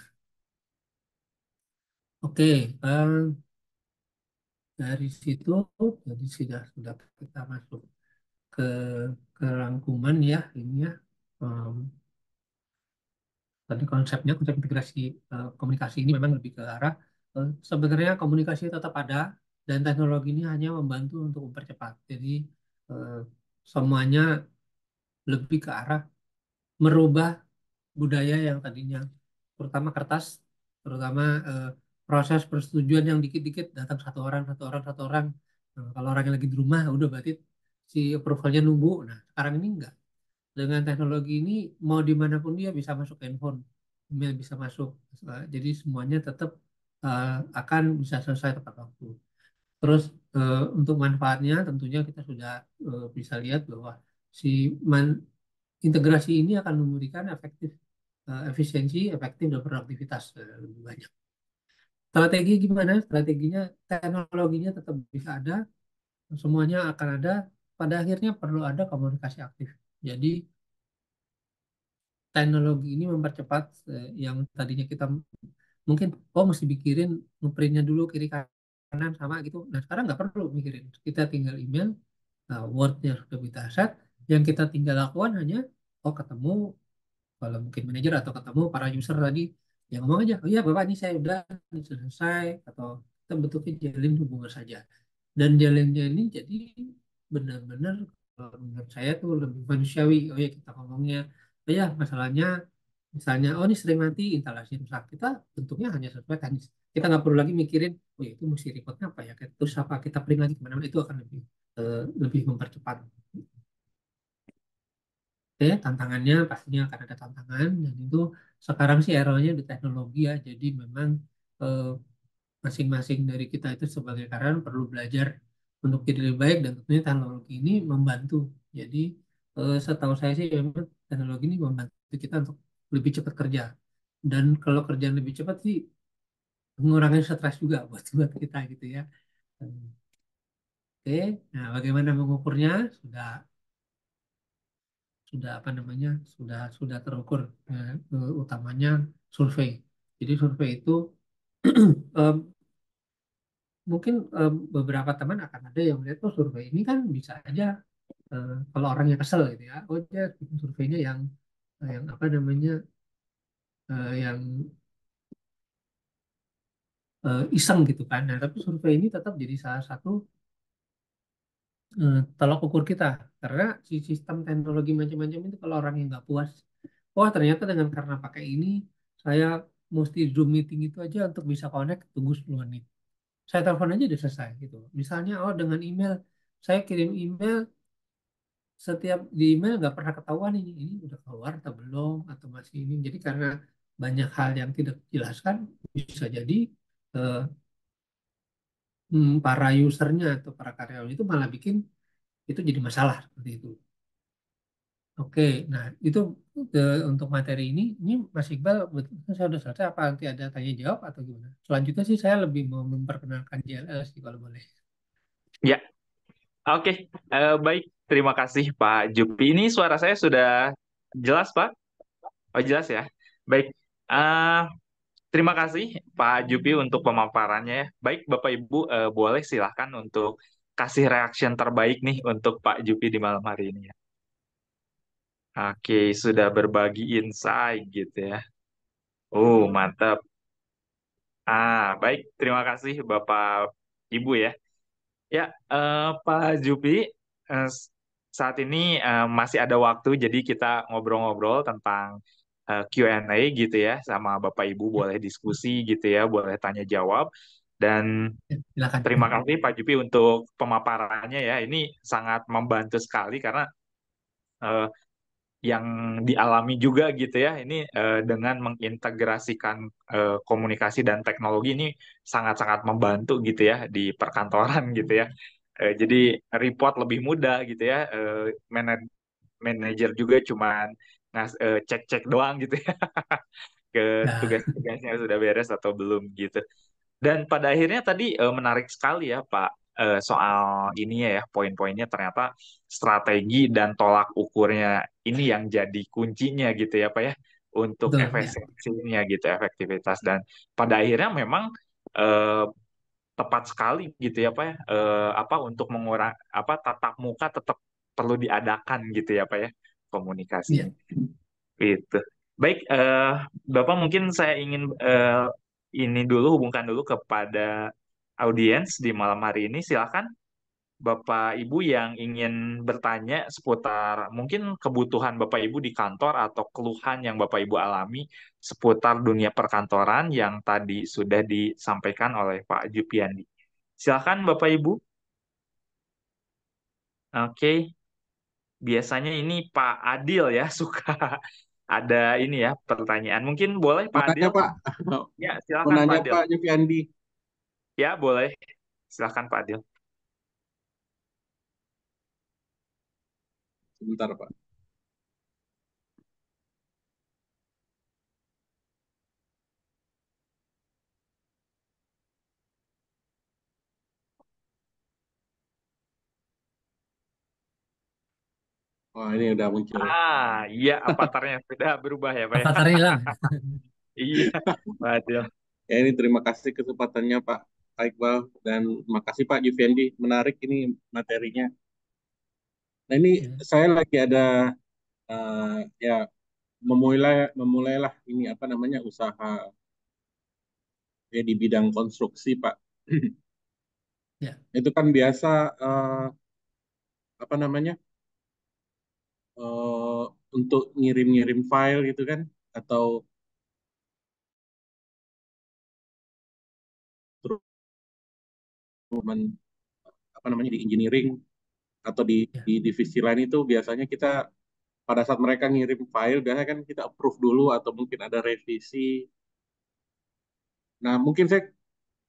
Oke, dari situ jadi sudah kita masuk ke rangkuman ya ini ya. Em, Tadi konsep integrasi komunikasi ini memang lebih ke arah sebenarnya komunikasi tetap ada dan teknologi ini hanya membantu untuk mempercepat. Jadi eh, semuanya lebih ke arah merubah budaya yang tadinya terutama kertas, terutama proses persetujuan yang dikit-dikit datang satu orang. Kalau orangnya lagi di rumah udah berarti si approvalnya nunggu. Nah, sekarang ini enggak. Dengan teknologi ini mau dimanapun dia bisa masuk handphone, email bisa masuk. Jadi semuanya tetap akan bisa selesai tepat waktu. Terus untuk manfaatnya tentunya kita sudah bisa lihat bahwa si integrasi ini akan memberikan efisiensi, efektif dan produktivitas lebih banyak. Strategi gimana? Strateginya teknologinya tetap bisa ada, semuanya akan ada. Pada akhirnya perlu ada komunikasi aktif. Jadi teknologi ini mempercepat yang tadinya kita mungkin oh mesti pikirin ngeprintnya dulu kiri kanan sama gitu. Nah sekarang nggak perlu mikirin, kita tinggal email, Word-nya sudah kita set, yang kita tinggal lakukan hanya oh ketemu, kalau mungkin manajer atau ketemu para user tadi, yang ngomong aja, oh iya bapak ini saya udah ini sudah selesai, atau kita bentuknya jalin hubungan saja. Dan jalannya ini jadi benar-benar kalau menurut saya tuh lebih manusiawi. Oh ya kita ngomongnya, oh ya masalahnya misalnya, oh ini sering mati instalasi rusak, kita bentuknya hanya sesuai teknis. Kita nggak perlu lagi mikirin, oh ya itu mesti reportnya apa ya, terus apa kita print lagi kemana-mana, itu akan lebih mempercepat. Oke, tantangannya pastinya akan ada tantangan dan itu sekarang sih eranya di teknologi ya. Jadi memang eh, masing-masing dari kita itu sebagai karyawan perlu belajar untuk jadi lebih baik dan tentunya teknologi ini membantu. Jadi setahu saya sih memang teknologi ini membantu kita untuk lebih cepat kerja. Dan kalau kerjaan lebih cepat sih mengurangi stres juga buat buat kita gitu ya. Oke, nah bagaimana mengukurnya? Sudah apa namanya, sudah terukur, utamanya survei. Jadi survei itu em, mungkin beberapa teman akan ada yang melihat oh survei ini kan bisa aja kalau orangnya kesel gitu ya, oh dia bikin surveinya yang apa namanya, yang iseng gitu kan. Nah tapi survei ini tetap jadi salah satu tolak ukur kita karena si sistem teknologi macam-macam itu kalau orang yang nggak puas, wah ternyata dengan karena pakai ini saya mesti Zoom meeting itu aja untuk bisa connect tunggu 10 menit. Saya telepon aja udah selesai gitu. Misalnya oh dengan email saya kirim email, setiap di email nggak pernah ketahuan ini udah keluar atau belum atau masih ini. Jadi karena banyak hal yang tidak dijelaskan bisa jadi eh, para usernya atau para karyawan itu malah bikin itu jadi masalah seperti itu. Oke, nah itu untuk materi ini Mas Iqbal, betul saya udah selesai apa nanti ada tanya jawab atau gimana? Selanjutnya sih saya lebih mau memperkenalkan JLL sih kalau boleh. Ya, oke. Baik. Terima kasih Pak Jupi. Ini suara saya sudah jelas, Pak? Oh, jelas ya. Baik. Eh, Terima kasih Pak Jupi untuk pemaparannya ya. Baik, Bapak Ibu, boleh silahkan untuk kasih reaction terbaik nih untuk Pak Jupi di malam hari ini ya. Oke, sudah berbagi insight gitu ya. Oh, mantap. Baik. Terima kasih Bapak Ibu ya. Ya, Pak Jupi, saat ini masih ada waktu, jadi kita ngobrol-ngobrol tentang Q&A gitu ya, sama Bapak Ibu Ya, boleh diskusi gitu ya, boleh tanya jawab. Dan ya, silakan. terima kasih Pak Jupi untuk pemaparannya ya, ini sangat membantu sekali karena eh, yang dialami juga gitu ya, ini dengan mengintegrasikan komunikasi dan teknologi ini sangat-sangat membantu gitu ya di perkantoran gitu ya. Jadi report lebih mudah gitu ya. Manajer juga cuman cek-cek doang gitu ya ke Ya, tugas-tugasnya sudah beres atau belum gitu. Dan pada akhirnya tadi menarik sekali ya Pak, soal ini ya poin-poinnya ternyata strategi dan tolak ukurnya ini yang jadi kuncinya gitu ya Pak ya untuk betul ya. efisiensinya gitu efektivitas dan pada akhirnya memang eh, tepat sekali gitu ya Pak ya apa untuk mengurang apa tatap muka tetap perlu diadakan gitu ya Pak ya komunikasinya. Ya. Itu. Baik, Bapak mungkin saya ingin ini dulu hubungkan dulu kepada audiens di malam hari ini. Silakan Bapak Ibu yang ingin bertanya seputar mungkin kebutuhan Bapak Ibu di kantor atau keluhan yang Bapak Ibu alami seputar dunia perkantoran yang tadi sudah disampaikan oleh Pak Jupiandi. Silakan Bapak Ibu. Oke, biasanya ini Pak Adil ya suka ada ini ya pertanyaan. Mungkin boleh Mau Pak nanya Adil. Pak, Ya, mau silakan Pak nanya Adil. Pak Yufyandi. Ya, boleh. Silakan Pak Adil. Sebentar Pak. Oh ini udah muncul. Iya, avatarnya sudah berubah ya, Pak ya. Avatarnya hilang. Iya, Pak Adil. Ya ini terima kasih kesempatannya Pak Iqbal dan terima kasih Pak Yufyandi. Menarik ini materinya. Nah ini Ya, saya lagi ada ya memulailah ini apa namanya usaha ya di bidang konstruksi Pak. ya, Itu kan biasa apa namanya eh, untuk ngirim-ngirim file gitu kan atau terus apa namanya di engineering atau ya, di divisi lain itu biasanya kita pada saat mereka ngirim file biasanya kan kita approve dulu atau mungkin ada revisi. Nah, mungkin saya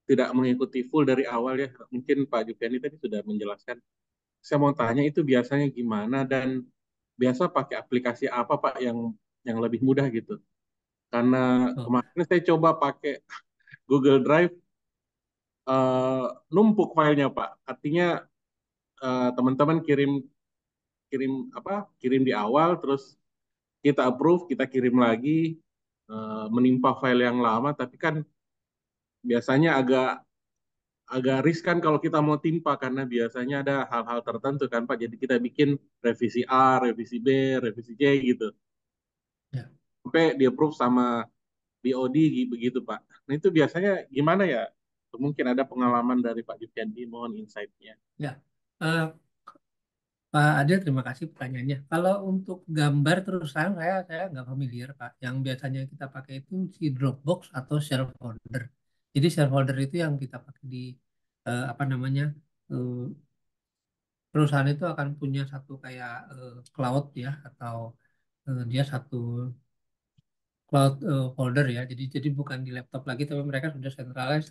tidak mengikuti full dari awal ya. Mungkin Pak Jupiani tadi sudah menjelaskan. Saya mau tanya itu biasanya gimana dan biasa pakai aplikasi apa Pak yang lebih mudah gitu. Karena oh, kemarin saya coba pakai Google Drive eh, numpuk filenya Pak. Artinya teman-teman kirim kirim apa? Kirim di awal terus kita approve, kita kirim lagi menimpa file yang lama, tapi kan biasanya agak agak riskan kalau kita mau timpa karena biasanya ada hal-hal tertentu kan Pak. Jadi kita bikin revisi A, revisi B, revisi C gitu. ya. Sampai di approve sama BOD begitu Pak. Nah itu biasanya gimana ya? Mungkin ada pengalaman dari Pak Yusyanti, mohon insight-nya. Ya. Eh, Pak Adil, terima kasih pertanyaannya. Kalau untuk gambar terus terang saya nggak familiar, Pak. Yang biasanya kita pakai itu si Dropbox atau share folder. Jadi share folder itu yang kita pakai di apa namanya eh, perusahaan itu akan punya satu kayak cloud ya atau dia satu cloud folder ya. Jadi bukan di laptop lagi, tapi mereka sudah centralize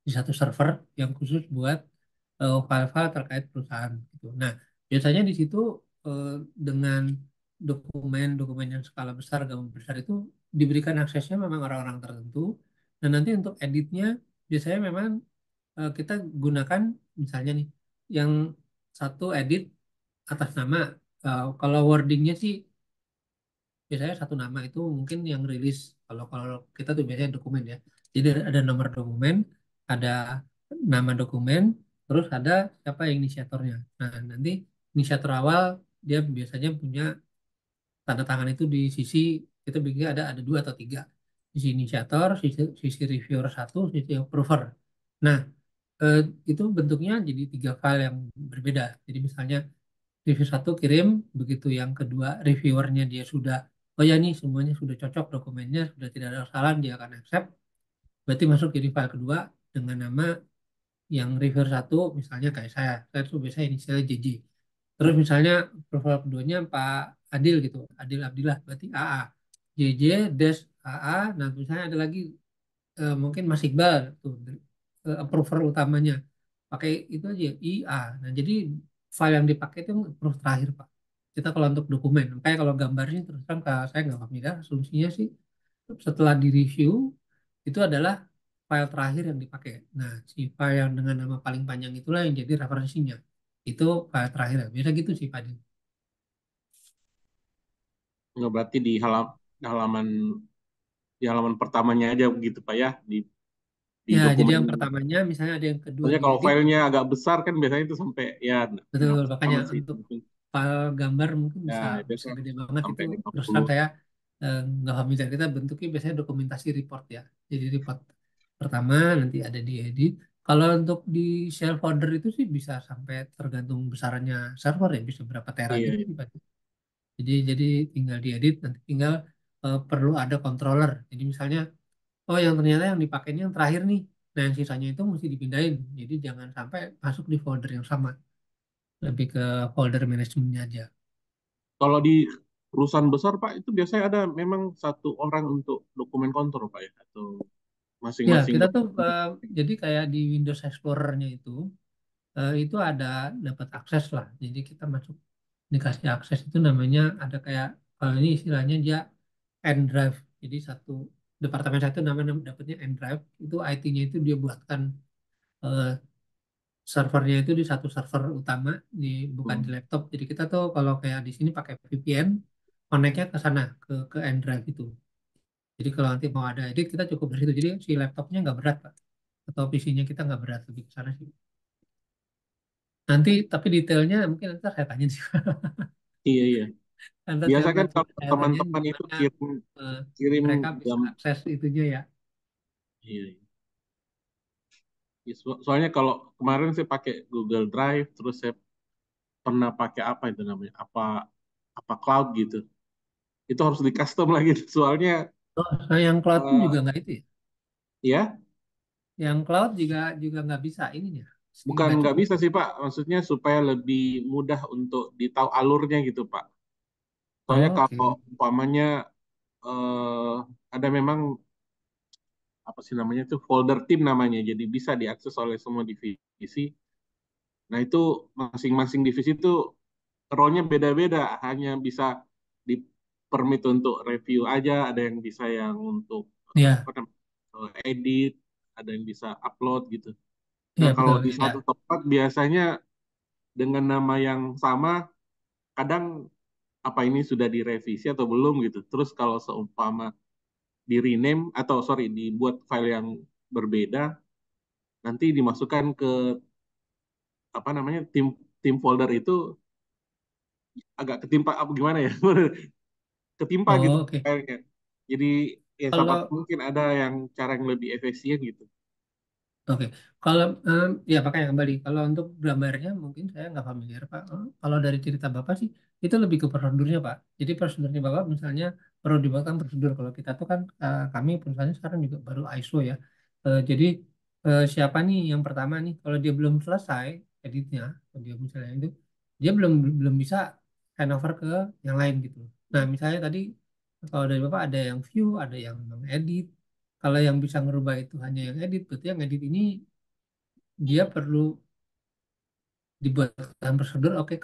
di satu server yang khusus buat file-file terkait perusahaan gitu. Nah, biasanya di situ eh, dengan dokumen-dokumen yang skala besar, gambar besar itu diberikan aksesnya memang orang-orang tertentu. Dan nanti untuk editnya biasanya memang kita gunakan misalnya nih yang satu edit atas nama. Kalau wordingnya sih biasanya satu nama itu mungkin yang rilis kalau kalau kita tuh biasanya dokumen ya, jadi ada nomor dokumen, ada nama dokumen, terus ada siapa yang inisiatornya. Nah, nanti inisiator awal dia biasanya punya tanda tangan itu di sisi kita bikin ada dua atau tiga, sisi inisiator, sisi reviewer satu, sisi approver. Nah, eh, itu bentuknya jadi tiga file yang berbeda. Jadi misalnya review satu kirim, begitu yang kedua reviewernya dia sudah, oh ya nih semuanya sudah cocok dokumennya, sudah tidak ada kesalahan, dia akan accept. Berarti masuk jadi file kedua dengan nama yang reviewer satu, misalnya kayak saya tuh biasanya inisialnya JJ. Terus misalnya profil keduanya Pak Adil gitu, Adil Abdillah, berarti AA. JJ dash AA, nah misalnya ada lagi mungkin Mas Iqbal tuh approver utamanya pakai itu aja IA. Nah jadi file yang dipakai itu approve terakhir Pak. Kita kalau untuk dokumen, kayak kalau gambarnya terus terang saya nggak familiar, asumsinya sih setelah di review itu adalah file terakhir yang dipakai. Nah si file yang dengan nama paling panjang itulah yang jadi referensinya. Itu file terakhir. Biasa gitu sih Pak Din. Nggak berarti halaman di halaman pertamanya aja begitu Pak ya di Ya, jadi dokumen. yang pertamanya misalnya ada yang kedua Soalnya kalau diedit, filenya agak besar kan biasanya itu sampai ya betul berapa makanya halaman sih? untuk file gambar mungkin Ya bisa itu bisa gede banget itu sampai lima terus terang puluh. saya nggak familiar kita bentuknya biasanya dokumentasi report ya. Jadi report pertama nanti ada diedit. Kalau untuk di share folder itu sih bisa sampai tergantung besarannya server ya bisa berapa tera Iya, gitu iya. sih Pak. Jadi tinggal diedit nanti tinggal perlu ada controller. Jadi misalnya oh yang ternyata yang dipakai ini yang terakhir nih. Nah yang sisanya itu mesti dipindahin. Jadi jangan sampai masuk di folder yang sama. Lebih ke folder manajemennya aja. Kalau di perusahaan besar Pak itu biasanya ada memang satu orang untuk dokumen kontrol Pak ya atau Ya masing-masing kita tuh dokumen. jadi kayak di Windows Explorer-nya itu ada dapat akses lah. Jadi kita masuk dikasih akses itu namanya ada kayak kalau ini istilahnya dia N-Drive. Jadi satu departemen satu namanya dapatnya N-Drive itu IT-nya itu dia buatkan eh, servernya itu di satu server utama bukan di Hmm. laptop. Jadi kita tuh kalau kayak di sini pakai VPN, connect-nya ke sana ke N-Drive itu. Jadi kalau nanti mau ada edit kita cukup dari situ. Jadi si laptopnya nggak berat Pak. Atau PC-nya kita nggak berat lebih ke sana sih. Nanti tapi detailnya mungkin nanti saya tanya sih. Iya, iya. Nanti Biasa kan kalau saya tanya teman-teman itu gimana kirim eh, kirim mereka bisa jam. akses itunya ya. Iya, iya. Ya, soalnya kalau kemarin saya pakai Google Drive, terus saya pernah pakai apa itu namanya, apa cloud gitu. Itu harus di custom lagi, soalnya Oh, nah yang cloud pun juga eh, nggak itu ya. ya Yang cloud juga juga nggak bisa ininya. bukan Nggak nggak cukup. bisa sih Pak, maksudnya supaya lebih mudah untuk ditahu alurnya gitu Pak. Soalnya Oh, kalau oke. umpamanya eh, ada memang apa sih namanya tuh folder tim namanya, jadi bisa diakses oleh semua divisi. Nah itu masing-masing divisi itu role-nya beda-beda, hanya bisa di permit untuk review aja, ada yang bisa yang untuk Ya, apa namanya edit, ada yang bisa upload gitu. Nah iya kalau betul. di Ya. satu tempat biasanya dengan nama yang sama, kadang apa ini sudah direvisi atau belum gitu. Terus kalau seumpama di rename atau sorry dibuat file yang berbeda, nanti dimasukkan ke apa namanya tim tim folder itu agak ketimpa apa gimana ya? Ketimpa gitu Oh, oke. filenya. Jadi ya siapa Kalau tahu mungkin ada yang cara yang lebih efisien gitu. Oke, kalau ya makanya kembali. Kalau untuk gambarnya mungkin saya nggak familiar Pak. Kalau dari cerita Bapak sih itu lebih ke prosedurnya Pak. Jadi prosedurnya Bapak misalnya perlu dibuatkan prosedur. Kalau kita tuh kan kami perusahaannya sekarang juga baru ISO ya. Jadi siapa nih yang pertama nih? Kalau dia belum selesai editnya, kalau dia misalnya itu dia belum belum bisa handover ke yang lain gitu. Nah misalnya tadi kalau dari Bapak ada yang view, ada yang mengedit. Kalau yang bisa ngerubah itu hanya yang edit, berarti yang edit ini dia perlu dibuatkan prosedur. Oke,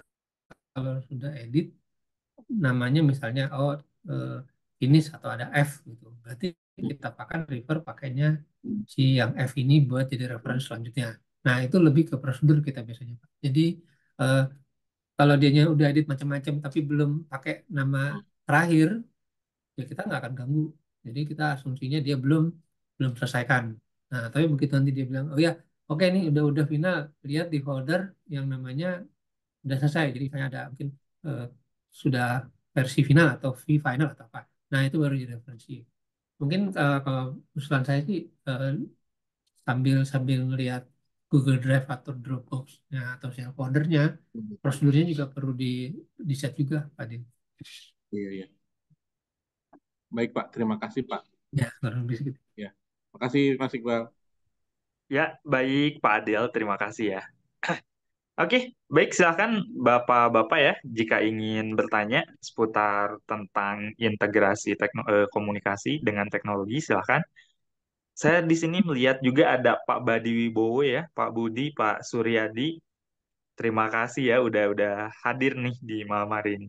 kalau sudah edit, namanya misalnya eh, finish atau ada F gitu. Berarti kita akan refer pakainya si yang F ini buat jadi referensi selanjutnya. Nah, itu lebih ke prosedur kita biasanya, Pak. Jadi eh, kalau dianya udah edit macam-macam tapi belum pakai nama terakhir, ya kita nggak akan ganggu. Jadi kita asumsinya dia belum belum selesaikan. Nah, tapi begitu nanti dia bilang, oh ya, oke nih udah final, lihat di folder yang namanya udah selesai. Jadi saya ada mungkin eh, sudah versi final atau V final atau apa. Nah, itu baru jadi referensi. Mungkin kalau usulan saya sih sambil sambil ngelihat Google Drive atau Dropbox atau share foldernya, prosedurnya juga perlu di set juga, Pak Din. Iya, iya. Baik, Pak. Terima kasih, Pak. Ya, kurang lebih segitu. Ya. Makasih, Mas Iqbal. Ya, baik Pak Adil, terima kasih ya. Oke, baik silakan Bapak-bapak ya jika ingin bertanya seputar tentang integrasi komunikasi dengan teknologi silakan. Saya di sini melihat juga ada Pak Badi Wibowo ya, Pak Budi, Pak Suryadi. Terima kasih ya udah hadir nih di malam hari ini.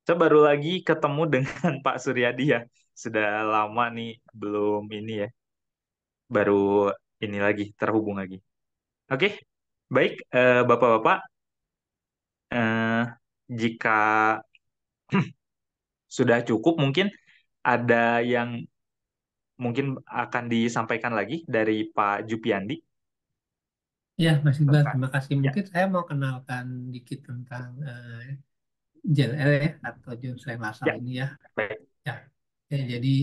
Saya baru lagi ketemu dengan Pak Suryadi ya. Sudah lama nih belum ini ya. Baru ini lagi terhubung lagi. Oke, baik Bapak-bapak, eh, jika sudah cukup mungkin ada yang mungkin akan disampaikan lagi dari Pak Jupiandi Ya, Mas Iqbal, tentang terima kasih. ya, Mungkin saya mau kenalkan dikit tentang JLL ya, atau Jones Lang LaSalle ya, ini ya. baik. Ya, ya jadi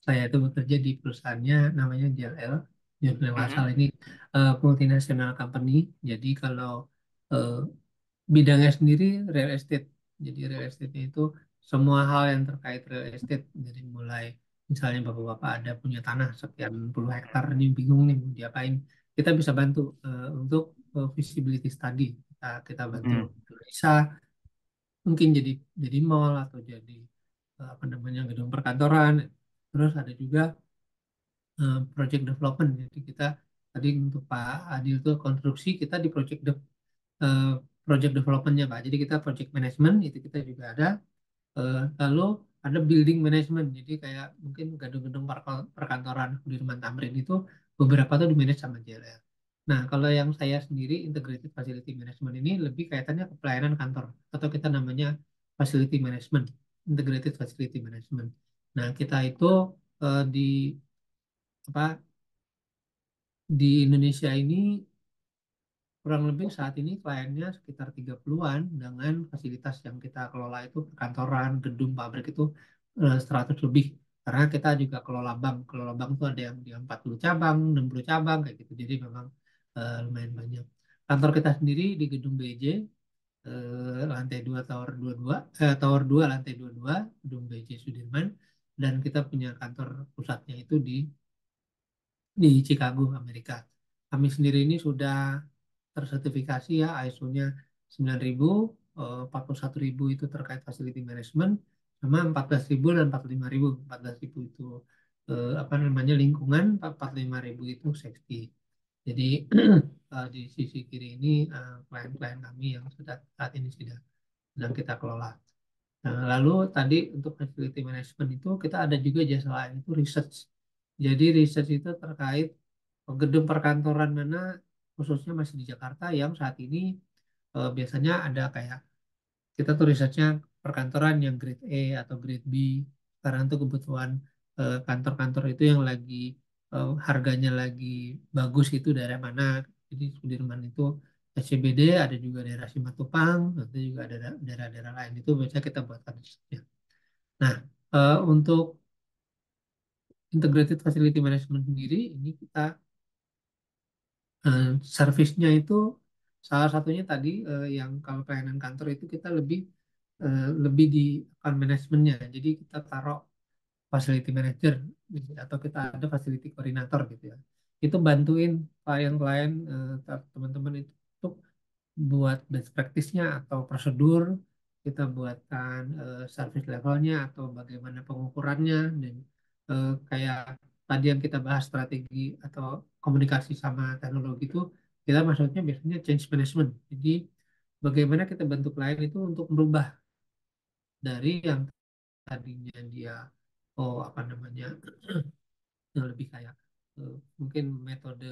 saya itu bekerja di perusahaannya namanya JLL. Jones Lang Mhm. LaSalle ini multinational company. Jadi kalau eh, bidangnya sendiri real estate. Jadi real estate itu semua hal yang terkait real estate. Jadi mulai misalnya bapak-bapak ada punya tanah sekian puluh hektar ini bingung nih mau diapain. Kita bisa bantu untuk feasibility study. Kita bantu Hmm. bisa mungkin jadi mall atau jadi apa namanya gedung perkantoran. Terus ada juga project development. Jadi kita tadi untuk Pak Adil itu konstruksi kita di eh, project developmentnya Pak. Jadi kita project management itu kita juga ada. Lalu ada building management. Jadi kayak mungkin gedung-gedung perkantoran Sudirman Tamrin itu beberapa tuh di manage sama JLL. Nah, kalau yang saya sendiri integrated facility management ini lebih kaitannya ke pelayanan kantor atau kita namanya facility management, integrated facility management. Nah, kita itu di apa di Indonesia ini kurang lebih saat ini kliennya sekitar 30-an dengan fasilitas yang kita kelola itu perkantoran, gedung, pabrik itu 100 lebih. Karena kita juga kelola bank. Kelola bank itu ada yang di 40 cabang, 60 cabang kayak gitu. Jadi memang lumayan banyak. Kantor kita sendiri di gedung BJ lantai 2 tower 22 tower 2 lantai 22 gedung BJ Sudirman dan kita punya kantor pusatnya itu di Chicago, Amerika. Kami sendiri ini sudah tersertifikasi ya ISO-nya 9000, 41000 itu terkait facility management, sama 14000 dan 45000. 14000 itu apa namanya lingkungan, 45000 itu safety. Jadi di sisi kiri ini klien-klien kami yang sudah saat ini sudah sedang kita kelola. Nah, lalu tadi untuk facility management itu kita ada juga jasa lain itu research. Jadi research itu terkait gedung perkantoran mana khususnya masih di Jakarta yang saat ini biasanya ada kayak kita tuh risetnya perkantoran yang grade A atau grade B. Sekarang tuh kebutuhan kantor-kantor itu yang lagi harganya lagi bagus itu daerah mana. Jadi Sudirman itu SCBD, ada juga daerah Simatupang, nanti juga ada daerah-daerah lain itu biasanya kita buatkan risetnya. Nah, untuk integrated facility management sendiri ini kita servisnya itu salah satunya tadi yang kalau pelayanan kantor itu kita lebih di account manajemennya. Jadi kita taruh facility manager gitu, atau kita ada facility coordinator gitu ya. Itu bantuin klien-klien teman-teman itu untuk buat best practice-nya atau prosedur, kita buatkan service levelnya atau bagaimana pengukurannya dan kayak tadi yang kita bahas strategi atau komunikasi sama teknologi itu kita maksudnya biasanya change management. Jadi bagaimana kita bantu klien itu untuk merubah dari yang tadinya dia apa namanya yang lebih kayak mungkin metode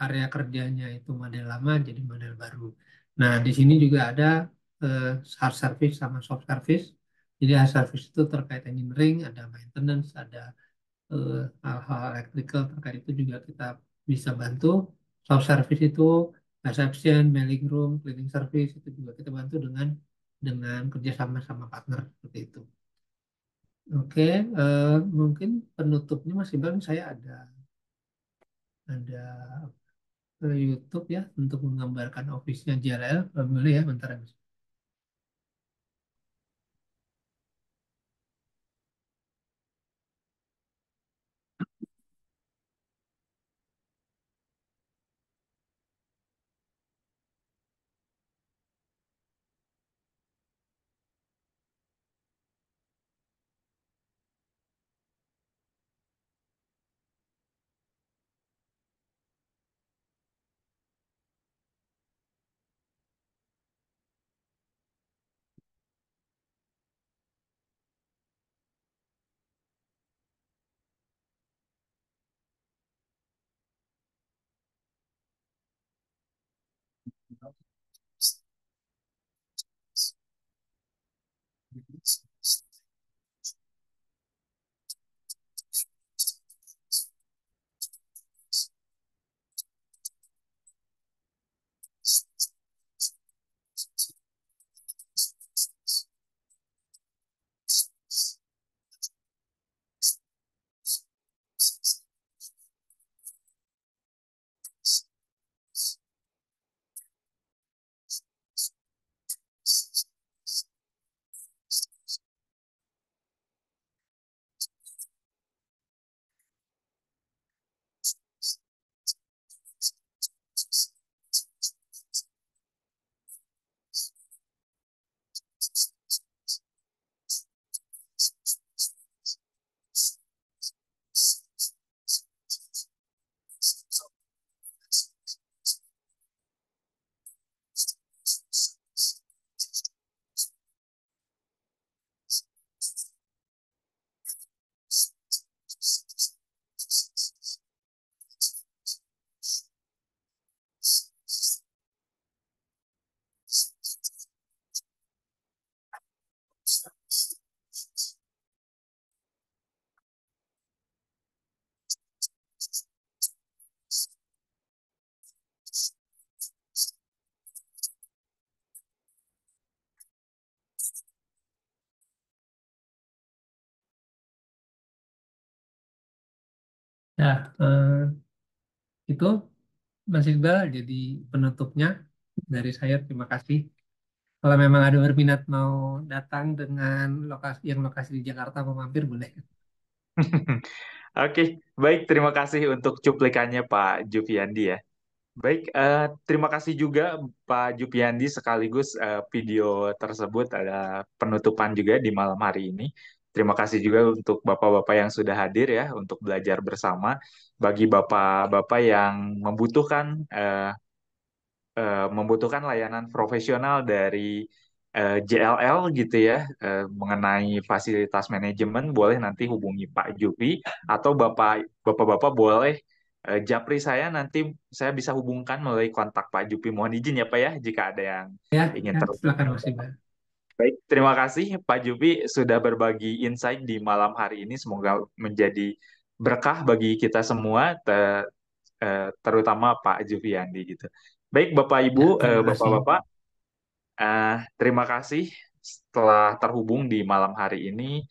area kerjanya itu model lama jadi model baru. Nah, di sini juga ada eh, hard service sama soft service. Jadi hard service itu terkait engineering, ada maintenance, ada hal-hal electrical terkait itu juga kita bisa bantu. Soft service itu reception, mailing room, cleaning service itu juga kita bantu dengan dengan kerjasama sama partner seperti itu. Oke, mungkin penutupnya Mas Ibrahim saya ada YouTube ya untuk menggambarkan office-nya JLL. Boleh ya, bentar ya Mas. Nah, itu Mas Iqbal jadi penutupnya dari saya. Terima kasih. Kalau memang ada berminat mau datang dengan lokasi di Jakarta mau mampir boleh. Oke, baik. Terima kasih untuk cuplikannya Pak Jupiandi ya. Baik, terima kasih juga Pak Jupiandi sekaligus video tersebut ada penutupan juga di malam hari ini. Terima kasih juga untuk bapak-bapak yang sudah hadir ya untuk belajar bersama. Bagi bapak-bapak yang membutuhkan layanan profesional dari JLL gitu ya mengenai fasilitas manajemen boleh nanti hubungi Pak Jupi atau bapak-bapak boleh japri saya nanti saya bisa hubungkan melalui kontak Pak Jupi. Mohon izin ya Pak ya jika ada yang Ya, ingin ya terhubung. silakan Mas Iqbal. Baik, terima kasih Pak Jupi sudah berbagi insight di malam hari ini. Semoga menjadi berkah bagi kita semua, terutama Pak Jupiandi gitu. Baik, Bapak Ya, Ibu, terima kasih. Bapak-bapak, terima kasih setelah terhubung di malam hari ini.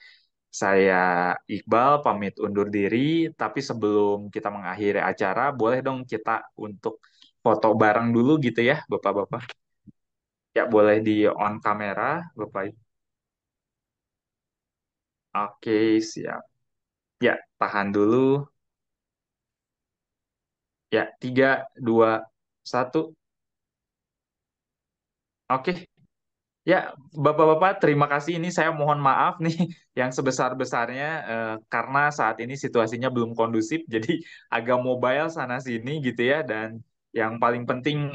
Saya Iqbal pamit undur diri, tapi sebelum kita mengakhiri acara, boleh dong kita untuk foto bareng dulu gitu ya, Bapak-bapak. Ya, boleh di on kamera, Bapak. Oke, siap. Ya, tahan dulu. Ya, 3, 2, 1. Oke. Ya, Bapak-bapak, terima kasih. Ini saya mohon maaf nih yang sebesar-besarnya karena saat ini situasinya belum kondusif, jadi agak mobile sana-sini gitu ya. Dan yang paling penting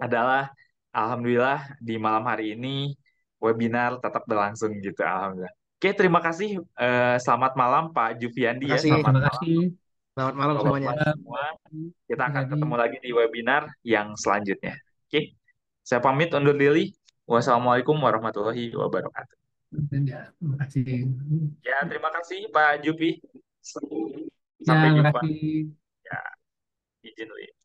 adalah, Alhamdulillah di malam hari ini webinar tetap berlangsung gitu. Alhamdulillah. Oke, terima kasih. Selamat malam Pak Jufiandi Terima ya. kasih. Selamat Terima malam kasih. Selamat malam Selamat semuanya. malam. semua. Kita Mas akan Adi. ketemu lagi di webinar yang selanjutnya. Oke, saya pamit undur diri. Wassalamualaikum warahmatullahi wabarakatuh. Ya, terima kasih. Ya, terima kasih Pak Jupi. Ya, Sampai terima jumpa. kasih. Ya, izin.